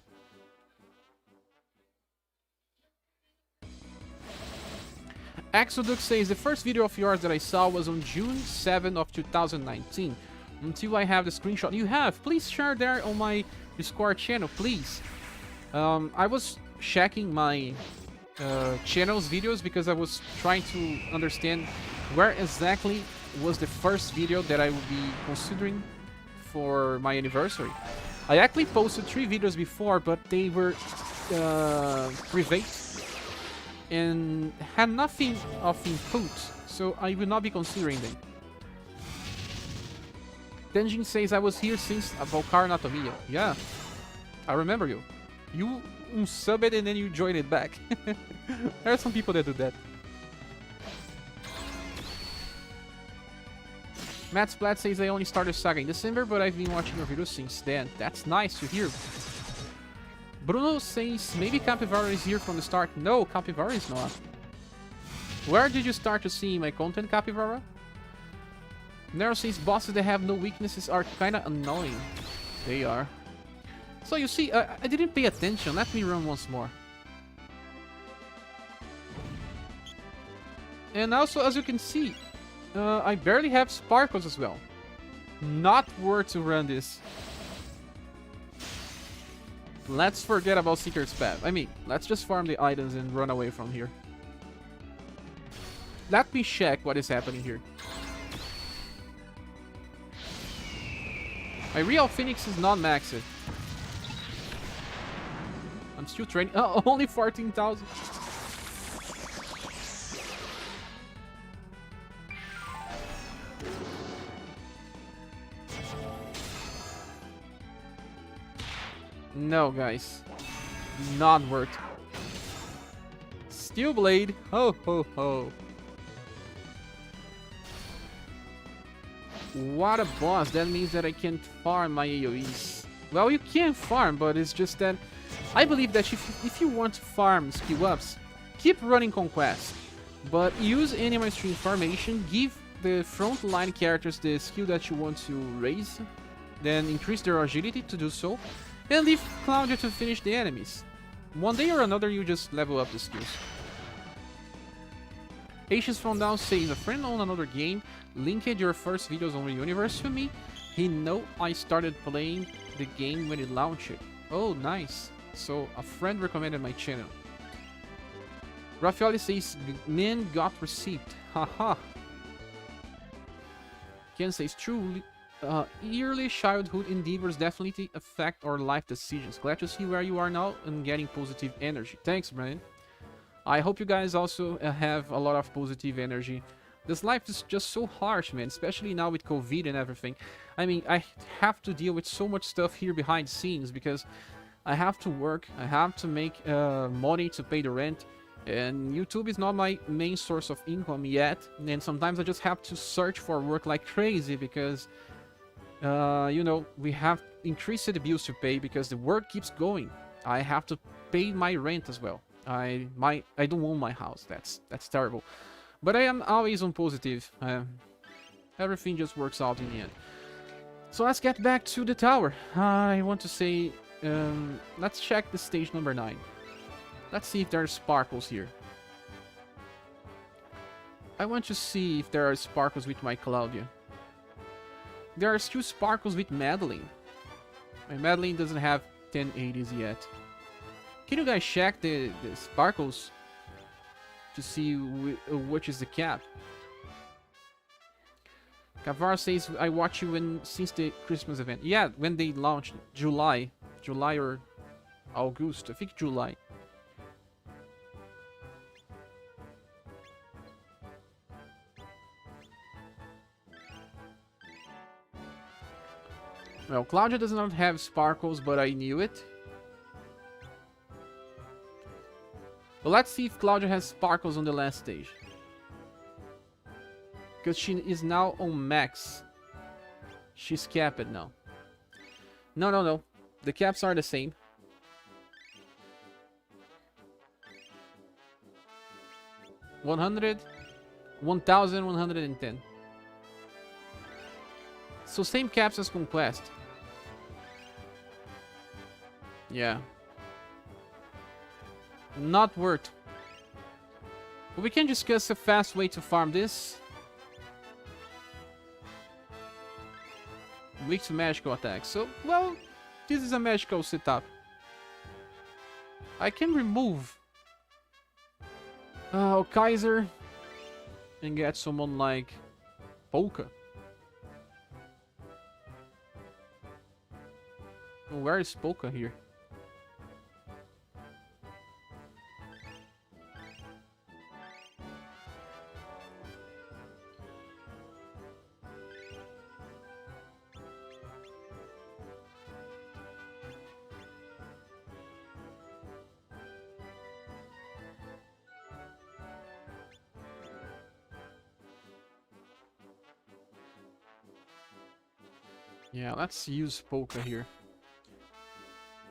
Speaker 1: Exodus says, the first video of yours that I saw was on June 7 of 2019. Until I have the screenshot. You have. Please share there on my Discord channel, please. I was checking my channel's videos because I was trying to understand where exactly was the first video that I would be considering for my anniversary. I actually posted 3 videos before, but they were private and had nothing of input, so I will not be considering them. Tenjin says, I was here since Volcar Anatomia. Yeah, I remember you. You unsubbed and then you joined it back. There are some people that do that. Matt Splat says, I only started SaGa in December, but I've been watching your videos since then. That's nice to hear. Bruno says, maybe Capivara is here from the start. No, Capivara is not. Where did you start to see my content, Capivara? Nero says, bosses that have no weaknesses are kinda annoying. They are. So you see, I didn't pay attention. Let me run once more. And also, as you can see, I barely have sparkles as well. Not worth to run this. Let's forget about Seeker's Path. I mean, let's just farm the items and run away from here. Let me check what is happening here. My real Phoenix is not maxed. I'm still training. Oh, only 14,000. No, guys. Not worth. Steel Blade. Ho, ho, ho. What a boss. That means that I can't farm my AoEs. Well, you can farm, but it's just that I believe that if you want to farm skill ups, keep running Conquest. But use Anima Stream Formation, give the frontline characters the skill that you want to raise, then increase their agility to do so, and leave Claudia to finish the enemies. One day or another, you just level up the skills. Patience from Down says, a friend on another game linked your first videos on the universe to me. He know I started playing the game when it launched. Oh, nice. So, a friend recommended my channel. Raffaele says, man got received. Haha. Ken says, truly, early childhood endeavors definitely affect our life decisions. Glad to see where you are now and getting positive energy. Thanks, Brian. I hope you guys also have a lot of positive energy. This life is just so harsh, man, especially now with COVID and everything. I mean, I have to deal with so much stuff here behind the scenes because I have to work, I have to make money to pay the rent, and YouTube is not my main source of income yet, and sometimes I just have to search for work like crazy because, you know, we have increased the bills to pay because the work keeps going. I have to pay my rent as well. I don't own my house. That's terrible, but I am always on positive. Everything just works out in the end. So let's get back to the tower. I want to say, let's check the stage number 9. Let's see if there are sparkles here. I want to see if there are sparkles with my Claudia. There are still sparkles with Madeline. My Madeline doesn't have 1080s yet. Can you guys check the sparkles to see which is the cap? Kavar says, I watch you since the Christmas event. Yeah, when they launched, July or August, I think July. Well, Claudia does not have sparkles, but I knew it. But let's see if Claudia has sparkles on the last stage. Because she is now on max. She's capped now. No. The caps are the same. 100, 1110. So same caps as Conquest. Yeah. Not worth. But we can discuss a fast way to farm this. Weak to magical attacks. So, well, this is a magical setup. I can remove Kaiser and get someone like Polka. Where is Polka here? Yeah, let's use Polka here.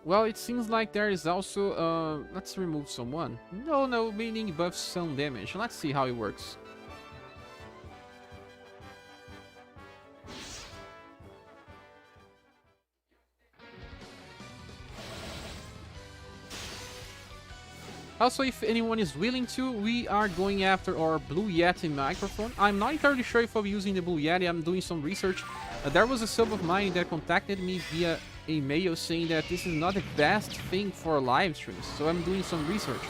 Speaker 1: Well, it seems like there is also, let's remove someone. No, meaning buffs some damage. Let's see how it works. Also, if anyone is willing to, we are going after our Blue Yeti microphone. I'm not entirely sure if I'll be using the Blue Yeti. I'm doing some research. There was a sub of mine that contacted me via a mail saying that this is not the best thing for live streams. So I'm doing some research.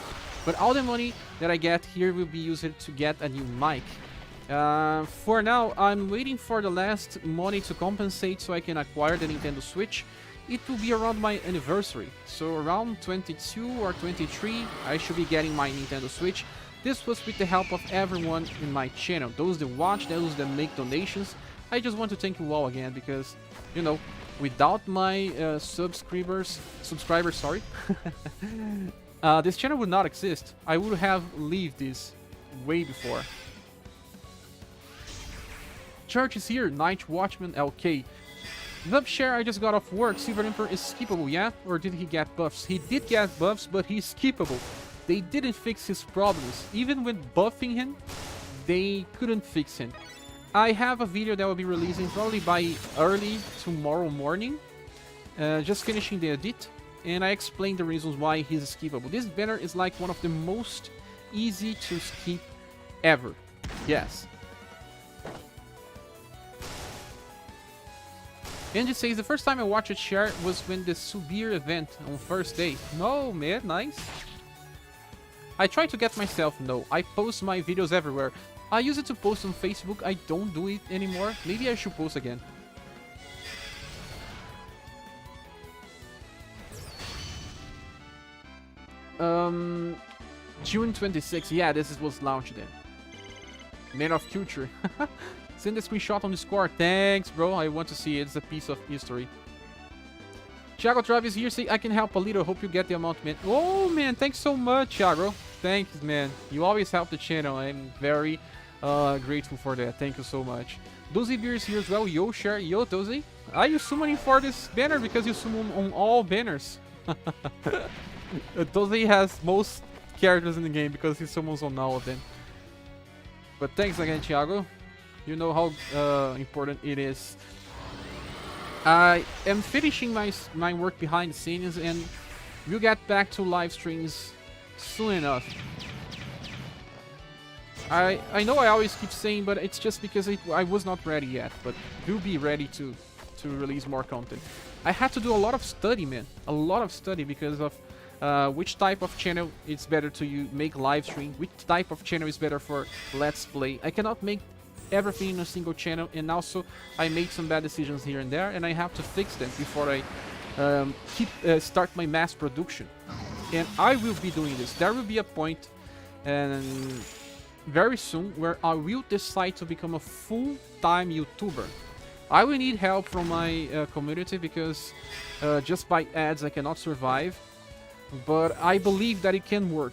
Speaker 1: But all the money that I get here will be used to get a new mic. For now, I'm waiting for the last money to compensate so I can acquire the Nintendo Switch. It will be around my anniversary, so around 22 or 23 I should be getting my Nintendo Switch. This was with the help of everyone in my channel, those that watch, those that make donations. I just want to thank you all again because, you know, without my subscribers, sorry, this channel would not exist. I would have left this way before. Church is here, Night Watchman LK. Buff share I just got off work. Silver Emperor is skippable, yeah? Or did he get buffs? He did get buffs, but he's skippable. They didn't fix his problems. Even when buffing him, they couldn't fix him. I have a video that will be releasing probably by early tomorrow morning. Just finishing the edit. And I explained the reasons why he's skippable. This banner is like one of the most easy to skip ever. Yes. Angie says, the first time I watched it share was when the Subir event on first day. No, man, nice. I try to get myself, no. I post my videos everywhere. I use it to post on Facebook. I don't do it anymore. Maybe I should post again. June 26th. Yeah, this was launched then. Man of Future. Send a screenshot on Discord. Thanks, bro. I want to see it. It's a piece of history. Thiago Travis here. Say, I can help a little. Hope you get the amount, man. Oh, man. Thanks so much, Thiago. Thanks, man. You always help the channel. I'm very grateful for that. Thank you so much. Dozy Beer is here as well. Yo, share. Yo, Dozy. Are you summoning for this banner? Because you summon on all banners. Dozy has most characters in the game because he summons on all of them. But thanks again, Thiago. You know how important it is. I am finishing my work behind the scenes and we'll get back to live streams soon enough. I know I always keep saying, but it's just because I was not ready yet, but we'll be ready to release more content. I had to do a lot of study, man. A lot of study because of which type of channel it's better to make live stream, which type of channel is better for Let's Play. I cannot make everything in a single channel, and also I made some bad decisions here and there, and I have to fix them before I start my mass production. And I will be doing this. There will be a point and very soon where I will decide to become a full-time YouTuber. I will need help from my community because just by ads I cannot survive, but I believe that it can work.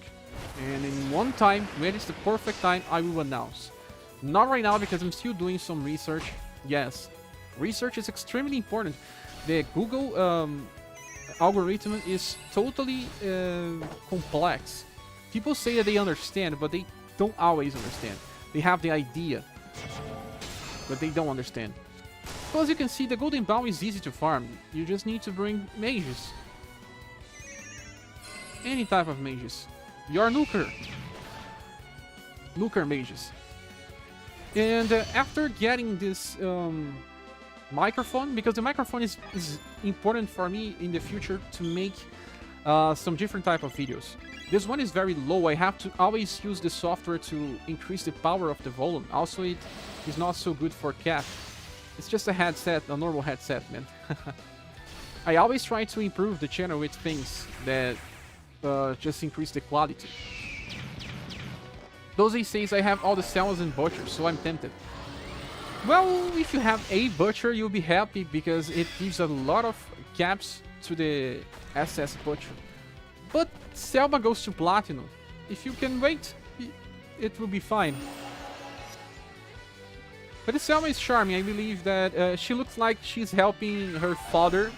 Speaker 1: And in one time, when it's the perfect time, I will announce. Not right now because I'm still doing some research. Yes, research is extremely important. The Google algorithm is totally complex. People say that they understand, but they don't always understand. They have the idea, but they don't understand. So as you can see, the golden bow is easy to farm. You just need to bring mages. Any type of mages. Your nuker mages. And after getting this microphone, because the microphone is important for me in the future to make some different type of videos. This one is very low. I have to always use the software to increase the power of the volume. Also, it is not so good for cat. It's just a headset, a normal headset, man. I always try to improve the channel with things that just increase the quality. Those says I have all the Selmas and butchers, so I'm tempted. Well, if you have a butcher, you'll be happy because it gives a lot of caps to the SS butcher. But Selma goes to platinum. If you can wait, it will be fine. But the Selma is charming. I believe that she looks like she's helping her father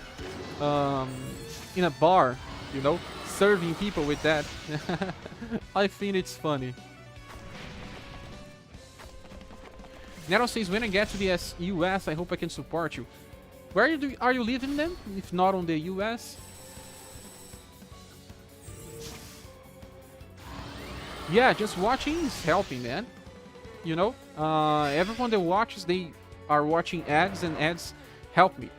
Speaker 1: in a bar, you know, serving people with that. I think it's funny. Nero says, when I get to the US, I hope I can support you. Where are you living then, if not on the US? Yeah, just watching is helping, man. You know, everyone that watches, they are watching ads, and ads help me.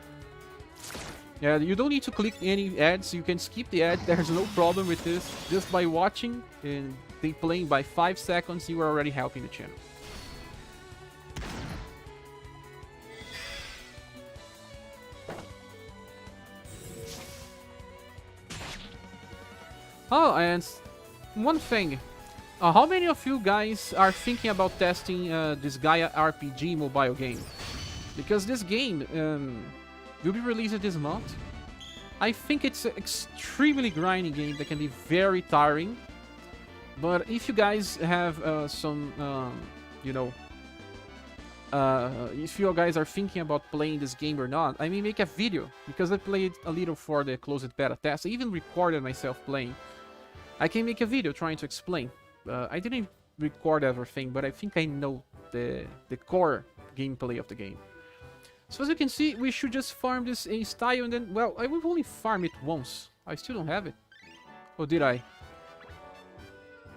Speaker 1: Yeah, you don't need to click any ads. You can skip the ad. There's no problem with this. Just by watching and they playing by 5 seconds, you are already helping the channel. Oh, and one thing. How many of you guys are thinking about testing this Gaia RPG mobile game? Because this game will be released this month. I think it's an extremely grinding game that can be very tiring. But if you guys have some, you know, if you guys are thinking about playing this game or not, I may make a video. Because I played a little for the closed beta test. I even recorded myself playing. I can make a video trying to explain. I didn't record everything, but I think I know the core gameplay of the game. So as you can see, we should just farm this A style and then, well, I will only farm it once. I still don't have it. Or did I?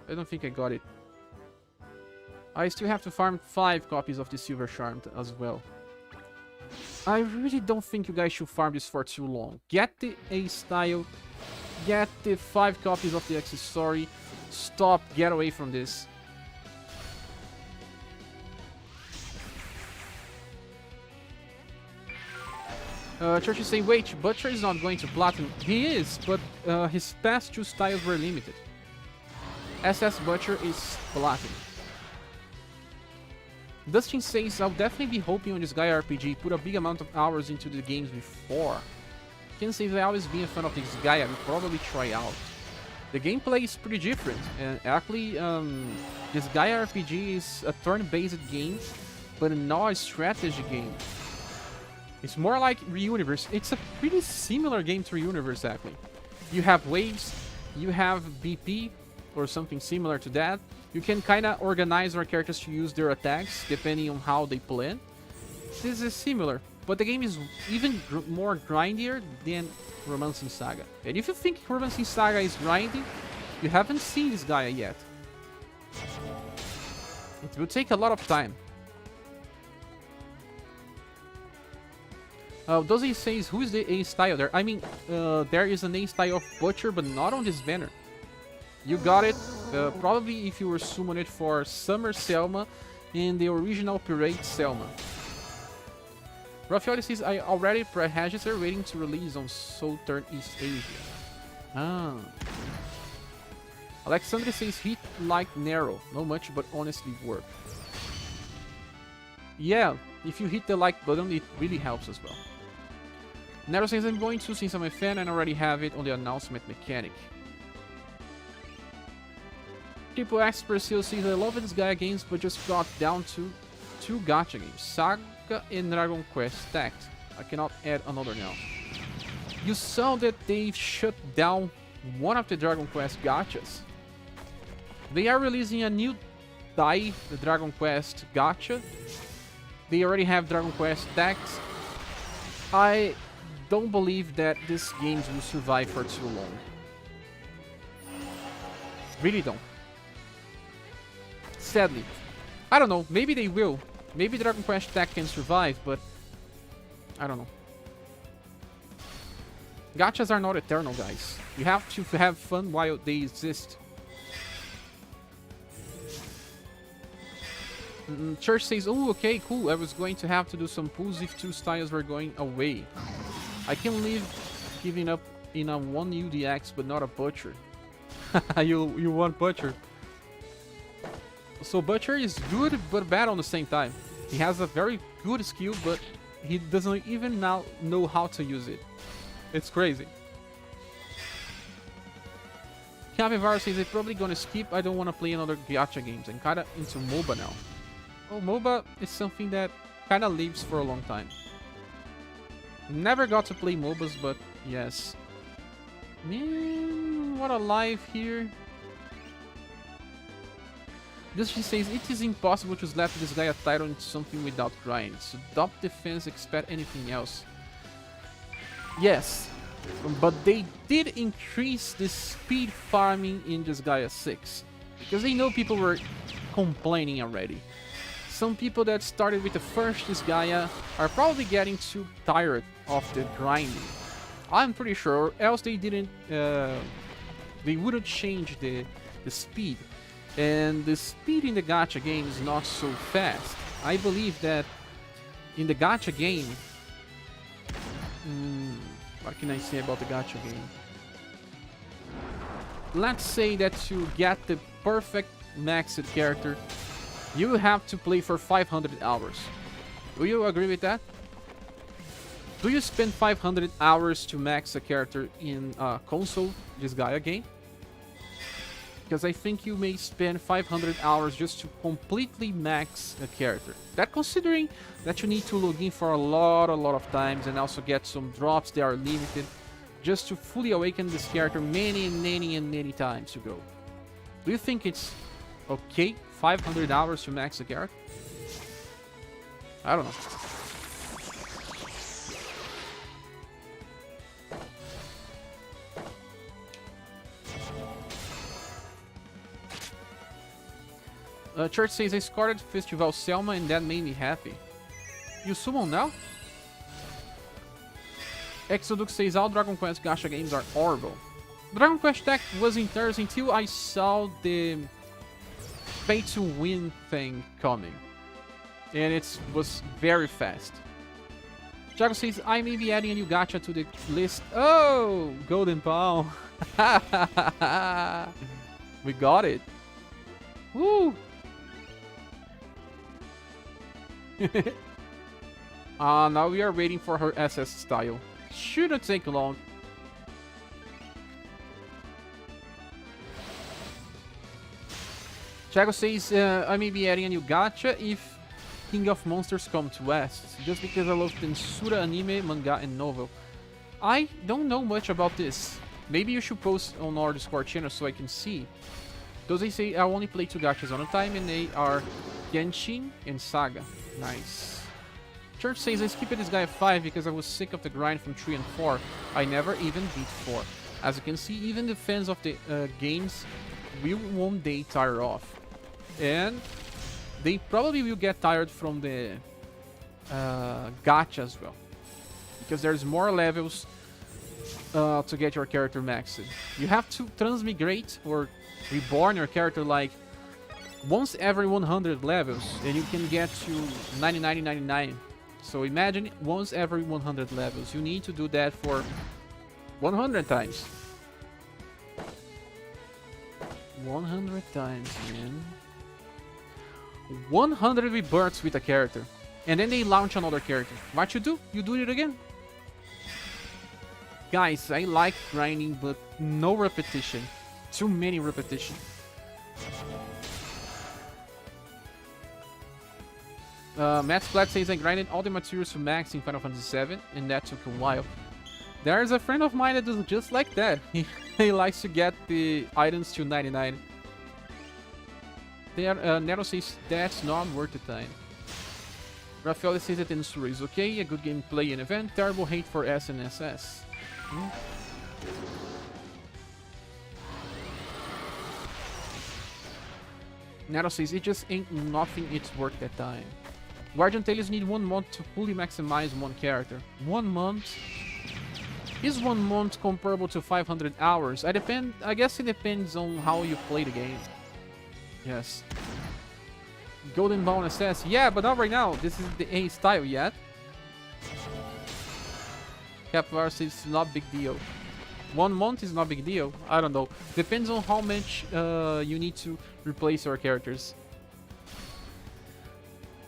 Speaker 1: I don't think I got it. I still have to farm 5 copies of the Silver Charmed as well. I really don't think you guys should farm this for too long. Get the A style. Get the 5 copies of the accessory. Stop, get away from this. Church is saying, wait, Butcher is not going to platinum. He is, but his past 2 styles were limited. SS Butcher is platinum. Dustin says, I'll definitely be hoping on this Gaia RPG. Put a big amount of hours into the games before. Ken says, I've always been a fan of this Gaia. Will probably try out. The gameplay is pretty different, and actually, this Gaia RPG is a turn-based game, but not a strategy game. It's more like Reuniverse. It's a pretty similar game to Reuniverse, actually. You have waves, you have BP, or something similar to that. You can kind of organize your characters to use their attacks, depending on how they plan. This is similar, but the game is even more grindier than Romancing SaGa. And if you think Romancing SaGa is grindy, you haven't seen this Gaia yet. It will take a lot of time. Dozy says, who is the A style there? I mean, there is an A style of Butcher, but not on this banner. You got it, probably if you were summoned it for Summer Selma and the original Pirate Selma. Raffaele says, I already pre-registered waiting to release on Southern East Asia. Ah. Alexandre says, hit like narrow. Not much, but honestly work. Yeah, if you hit the like button, it really helps as well. Nero says, I'm going to, since I'm a fan and already have it on the announcement mechanic. Triple X Persil says, I love this Gaia games, but just got down to 2 gacha games. SaGa and Dragon Quest stacked. I cannot add another now. You saw that they've shut down one of the Dragon Quest gachas. They are releasing a new die the Dragon Quest gacha. They already have Dragon Quest decks. I don't believe that these games will survive for too long. Really don't. Sadly. I don't know, maybe they will. Maybe Dragon Quest deck can survive, but I don't know. Gachas are not eternal, guys. You have to have fun while they exist. Church says, oh, okay, cool. I was going to have to do some pulls if 2 styles were going away. I can live giving up in a 1 UDX, but not a Butcher. you want Butcher. So Butcher is good, but bad on the same time. He has a very good skill, but he doesn't even now know how to use it. It's crazy. Capivara says, I'm probably gonna skip. I don't want to play another gacha games. I'm kinda into MOBA now. Oh, MOBA is something that kinda lives for a long time. Never got to play MOBAs, but yes. Man, what a life here. Just she says, it is impossible to slap this guy a title into something without grind. So top defense, expect anything else. Yes, but they did increase the speed farming in this Gaia 6. Because they know people were complaining already. Some people that started with the first Gaia are probably getting too tired of the grinding. I'm pretty sure, else they didn't, they wouldn't change the speed. And the speed in the gacha game is not so fast. I believe that in the gacha game... what can I say about the gacha game? Let's say that to get the perfect maxed character, you have to play for 500 hours. Do you agree with that? Do you spend 500 hours to max a character in a console, this Gaia game? Because I think you may spend 500 hours just to completely max a character. That considering that you need to log in for a lot of times and also get some drops that are limited just to fully awaken this character many times to go. Do you think it's okay 500 hours to max a character? I don't know. Church says, I started Festival Selma and that made me happy. You summon now? Exodux says, all Dragon Quest gacha games are horrible. Dragon Quest Tech was interesting until I saw the pay to win thing coming. And it was very fast. Jago says, I may be adding a new gacha to the list. Oh, Golden Palm. We got it. Woo! Now we are waiting for her SS style. Shouldn't take long. Chago says, I may be adding a new gacha if King of Monsters come to West, just because I love Tensura anime, manga, and novel. I don't know much about this. Maybe you should post on our Discord channel so I can see. Those they say I only play 2 gachas on a time, and they are Genshin and SaGa. Nice. Church says I skipped this guy at 5 because I was sick of the grind from 3 and 4. I never even beat 4. As you can see, even the fans of the games will one day tire off. And they probably will get tired from the gacha as well. Because there's more levels to get your character maxed. You have to transmigrate or reborn your character like once every 100 levels, and you can get to 99. So imagine once every 100 levels. You need to do that for 100 times. 100 times, man. 100 rebirths with a character. And then they launch another character. What you do? You do it again. Guys, I like grinding, but no repetition. Too many repetition. Matt Splat says I grinded all the materials to max in Final Fantasy VII, and that took a while. There's a friend of mine that does just like that. He likes to get the items to 99. Nero says that's not worth the time. Rafael says that Tensura is okay, a good gameplay and event, terrible hate for SNSS. Hmm? Nero says it just ain't nothing, it's worth that time. Guardian Tales need 1 month to fully maximize one character. 1 month? Is 1 month comparable to 500 hours? I guess it depends on how you play the game. Yes. Golden Ball SS. Yeah, but not right now. This is the A style yet. Capvar says it's not big deal. 1 month is not big deal. I don't know. Depends on how much you need to replace your characters.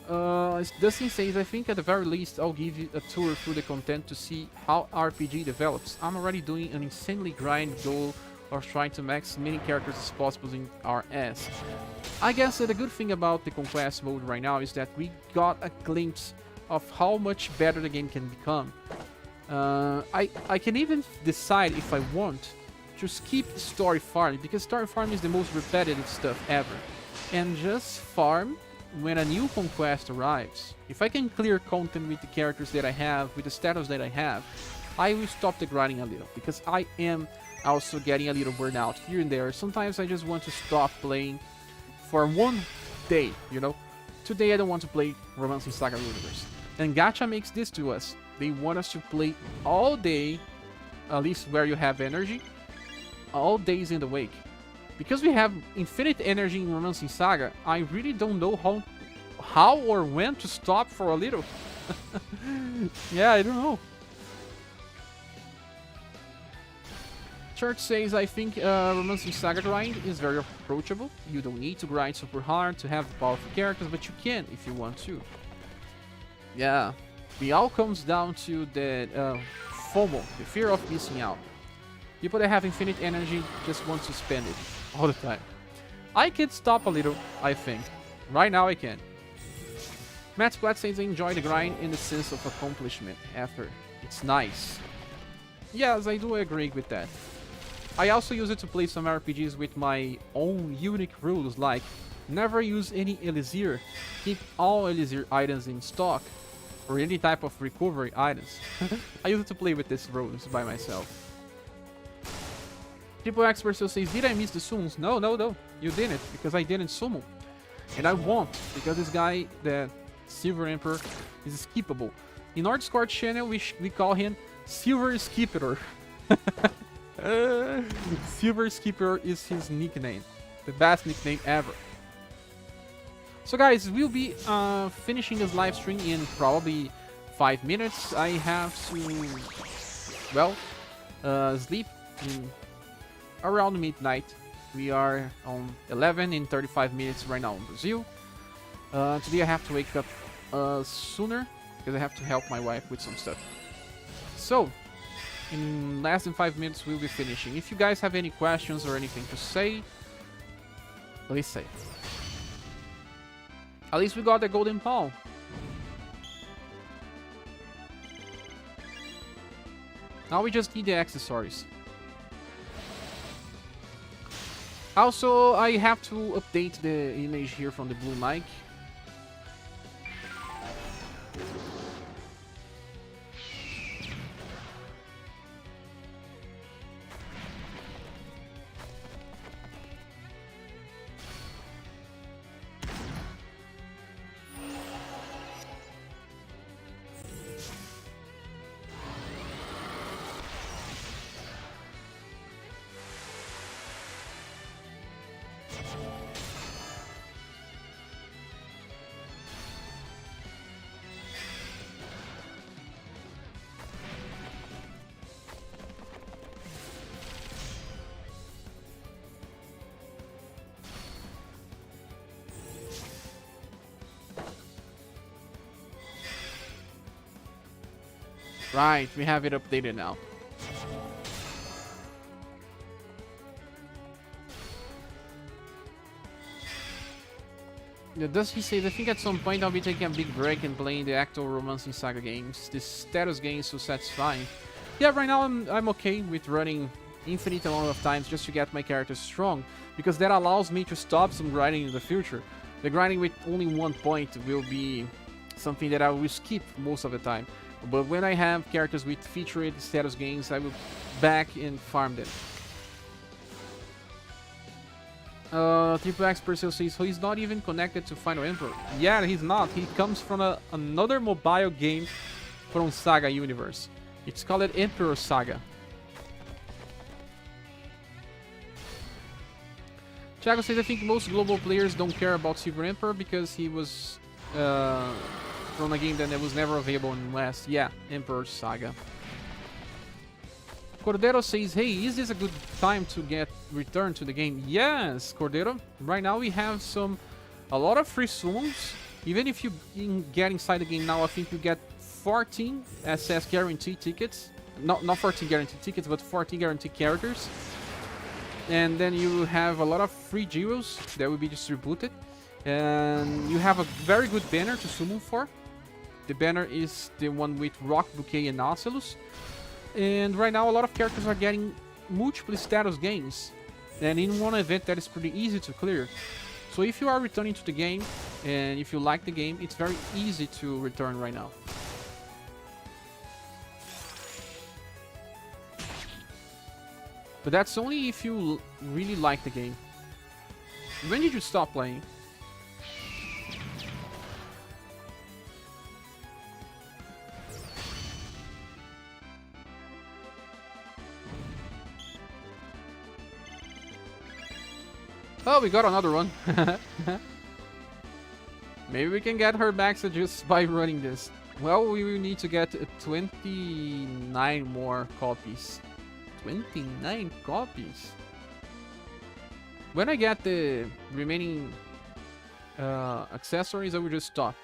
Speaker 1: Dustin says, I think at the very least I'll give you a tour through the content to see how RPG develops. I'm already doing an insanely grind goal of trying to max as many characters as possible in RS. I guess that the good thing about the Conquest mode right now is that we got a glimpse of how much better the game can become. I can even decide if I want to skip story farm, because story farm is the most repetitive stuff ever, and just farm when a new conquest arrives. If I can clear content with the characters that I have, with the status that I have, I will stop the grinding a little, because I am also getting a little burnout here and there. Sometimes I just want to stop playing for 1 day, you know? Today I don't want to play Romancing Saga Universe. And Gacha makes this to us. They want us to play all day, at least where you have energy, all days in the week. Because we have infinite energy in Romancing Saga, I really don't know how or when to stop for a little. Yeah, I don't know. Church says, I think Romancing Saga grind is very approachable. You don't need to grind super hard to have powerful characters, but you can if you want to. Yeah, it all comes down to the FOMO, the fear of missing out. People that have infinite energy just want to spend it all the time. I can stop a little, I think. Right now I can. Matt Splat says, I enjoy the grind in the sense of accomplishment after. It's nice. Yes, I do agree with that. I also use it to play some RPGs with my own unique rules, like never use any Elixir, keep all Elixir items in stock, or any type of recovery items. I use it to play with these rules by myself. Triple Expert still says, did I miss the summons? No, no, no, you didn't, because I didn't summon. And I won't, because this guy, the Silver Emperor, is skippable. In our Discord channel, we call him Silver Skipper. Silver Skipper is his nickname. The best nickname ever. So guys, we'll be finishing this live stream in probably 5 minutes. I have to, well, sleep in around midnight. We are on 11 in 35 minutes right now in Brazil. Today I have to wake up sooner because I have to help my wife with some stuff. So, in less than 5 minutes we'll be finishing. If you guys have any questions or anything to say, please say. At least we got the golden palm. Now we just need the accessories. Also, I have to update the image here from the blue mic. Right, we have it updated now. Yeah, does he say, I think at some point I'll be taking a big break and playing the actual Romancing Saga games. This status game is so satisfying. Yeah, right now I'm okay with running infinite amount of times just to get my character strong, because that allows me to stop some grinding in the future. The grinding with only 1 point will be something that I will skip most of the time. But when I have characters with featured status gains, I will back and farm them. Triple X Persil says, so he's not even connected to Final Emperor. Yeah, he's not. He comes from another mobile game from SaGa universe. It's called Emperor SaGa. Thiago says, I think most global players don't care about Silver Emperor because he was from a game that was never available in the West. Yeah, Emperor SaGa. Cordero says, hey, is this a good time to get returned to the game? Yes, Cordero. Right now we have a lot of free summons. Even if you get inside the game now, I think you get 14 SS guarantee tickets. Not 14 guaranteed tickets, but 14 guaranteed characters. And then you have a lot of free jewels that will be distributed. And you have a very good banner to summon for. The banner is the one with Rock, Bouquet, and Nautilus. And right now a lot of characters are getting multiple status gains. And in one event that is pretty easy to clear. So if you are returning to the game, and if you like the game, it's very easy to return right now. But that's only if you really like the game. When did you stop playing? Oh, we got another one. Maybe we can get her back just by running this. Well, we will need to get 29 more copies. 29 copies? When I get the remaining accessories, I will just stop.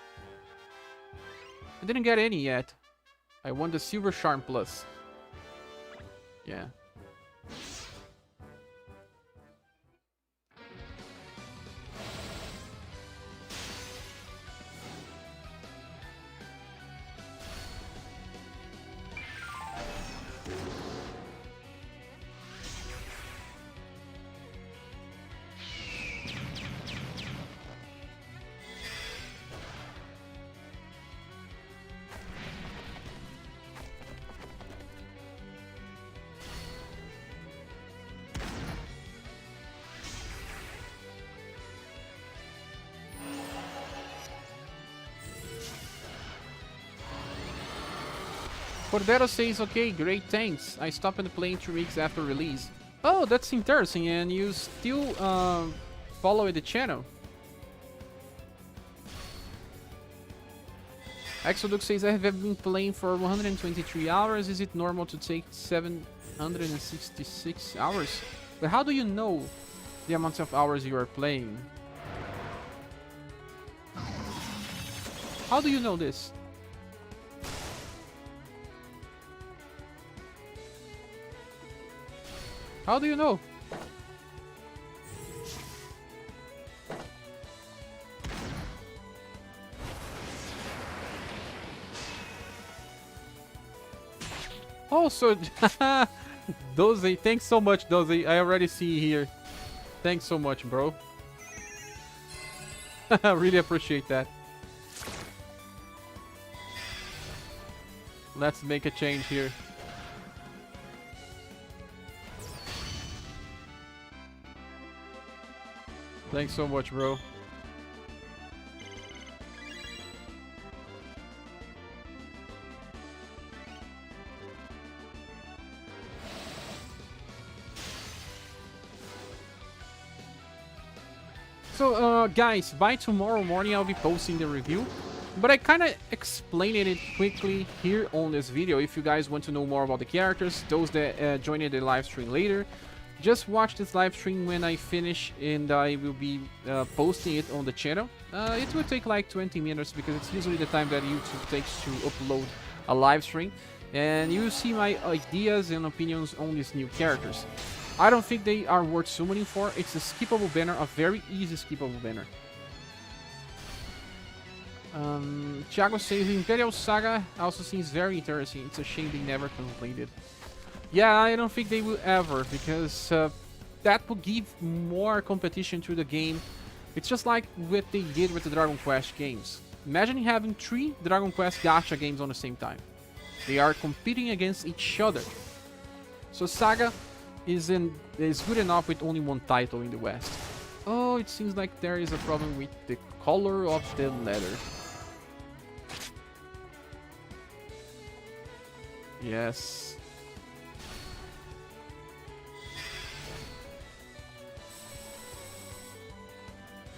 Speaker 1: I didn't get any yet. I want the Silver Charm Plus. Yeah. Cordero says, okay, great, thanks. I stopped playing 3 weeks after release. Oh, that's interesting, and you still follow the channel. Exodux says, I have been playing for 123 hours. Is it normal to take 766 hours? But how do you know the amount of hours you are playing? How do you know this? How do you know? Oh, so Dozy, thanks so much, Dozy. I already see here. Thanks so much, bro. Really appreciate that. Let's make a change here. Thanks so much, bro. So, guys, by tomorrow morning I'll be posting the review. But I kind of explained it quickly here on this video. If you guys want to know more about the characters, those that joined the live stream later, just watch this live stream when I finish, and I will be posting it on the channel. It will take like 20 minutes because it's usually the time that YouTube takes to upload a live stream. And you will see my ideas and opinions on these new characters. I don't think they are worth summoning for. It's a skippable banner, a very easy skippable banner. Thiago says Imperial SaGa also seems very interesting. It's a shame they never completed. Yeah, I don't think they will ever, because that will give more competition to the game. It's just like what they did with the Dragon Quest games. Imagine having 3 Dragon Quest gacha games on the same time. They are competing against each other. So SaGa is good enough with only 1 title in the West. Oh, it seems like there is a problem with the color of the leather. Yes.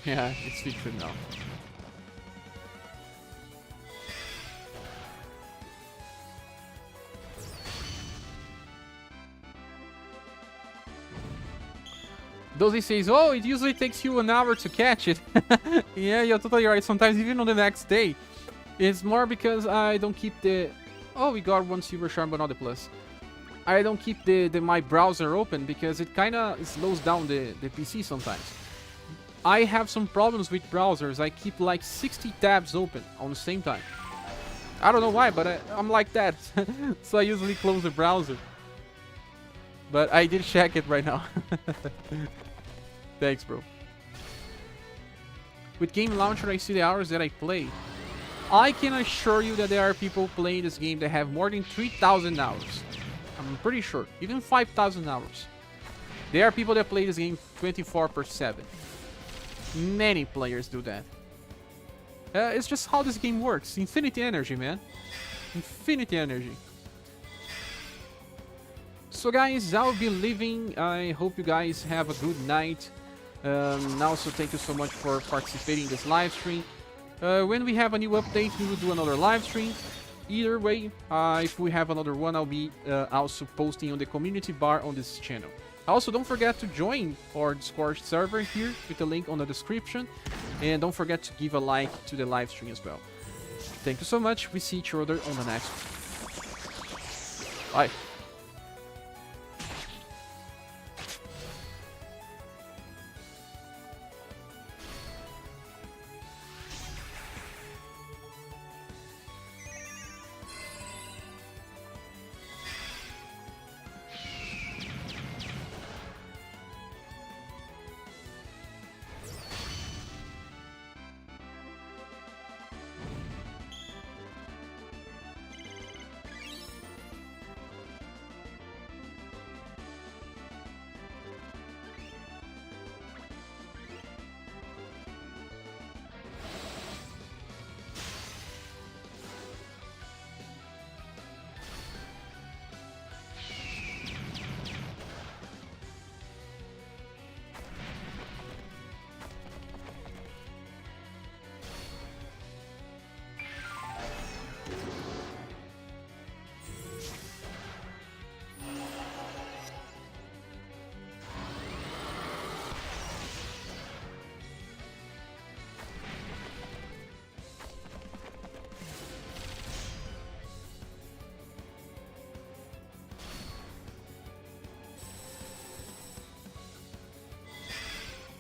Speaker 1: Yeah, it's featured now. Dozy says, oh, it usually takes you an hour to catch it. Yeah, you're totally right. Sometimes even on the next day. It's more because I don't keep the... Oh, we got 1 silver charm, but not the plus. I don't keep my browser open because it kind of slows down the PC sometimes. I have some problems with browsers. I keep like 60 tabs open on the same time. I don't know why, but I'm like that. So I usually close the browser. But I did check it right now. Thanks, bro. With Game Launcher, I see the hours that I play. I can assure you that there are people playing this game that have more than 3,000 hours. I'm pretty sure. Even 5,000 hours. There are people that play this game 24/7. Many players do that. It's just how this game works. Infinity energy, man. Infinity energy. So guys, I'll be leaving. I hope you guys have a good night. Also, thank you so much for participating in this live stream. When we have a new update, we will do another live stream. Either way, if we have another one, I'll be also posting on the community bar on this channel. Also, don't forget to join our Discord server here with the link on the description. And don't forget to give a like to the live stream as well. Thank you so much. We see each other on the next one. Bye.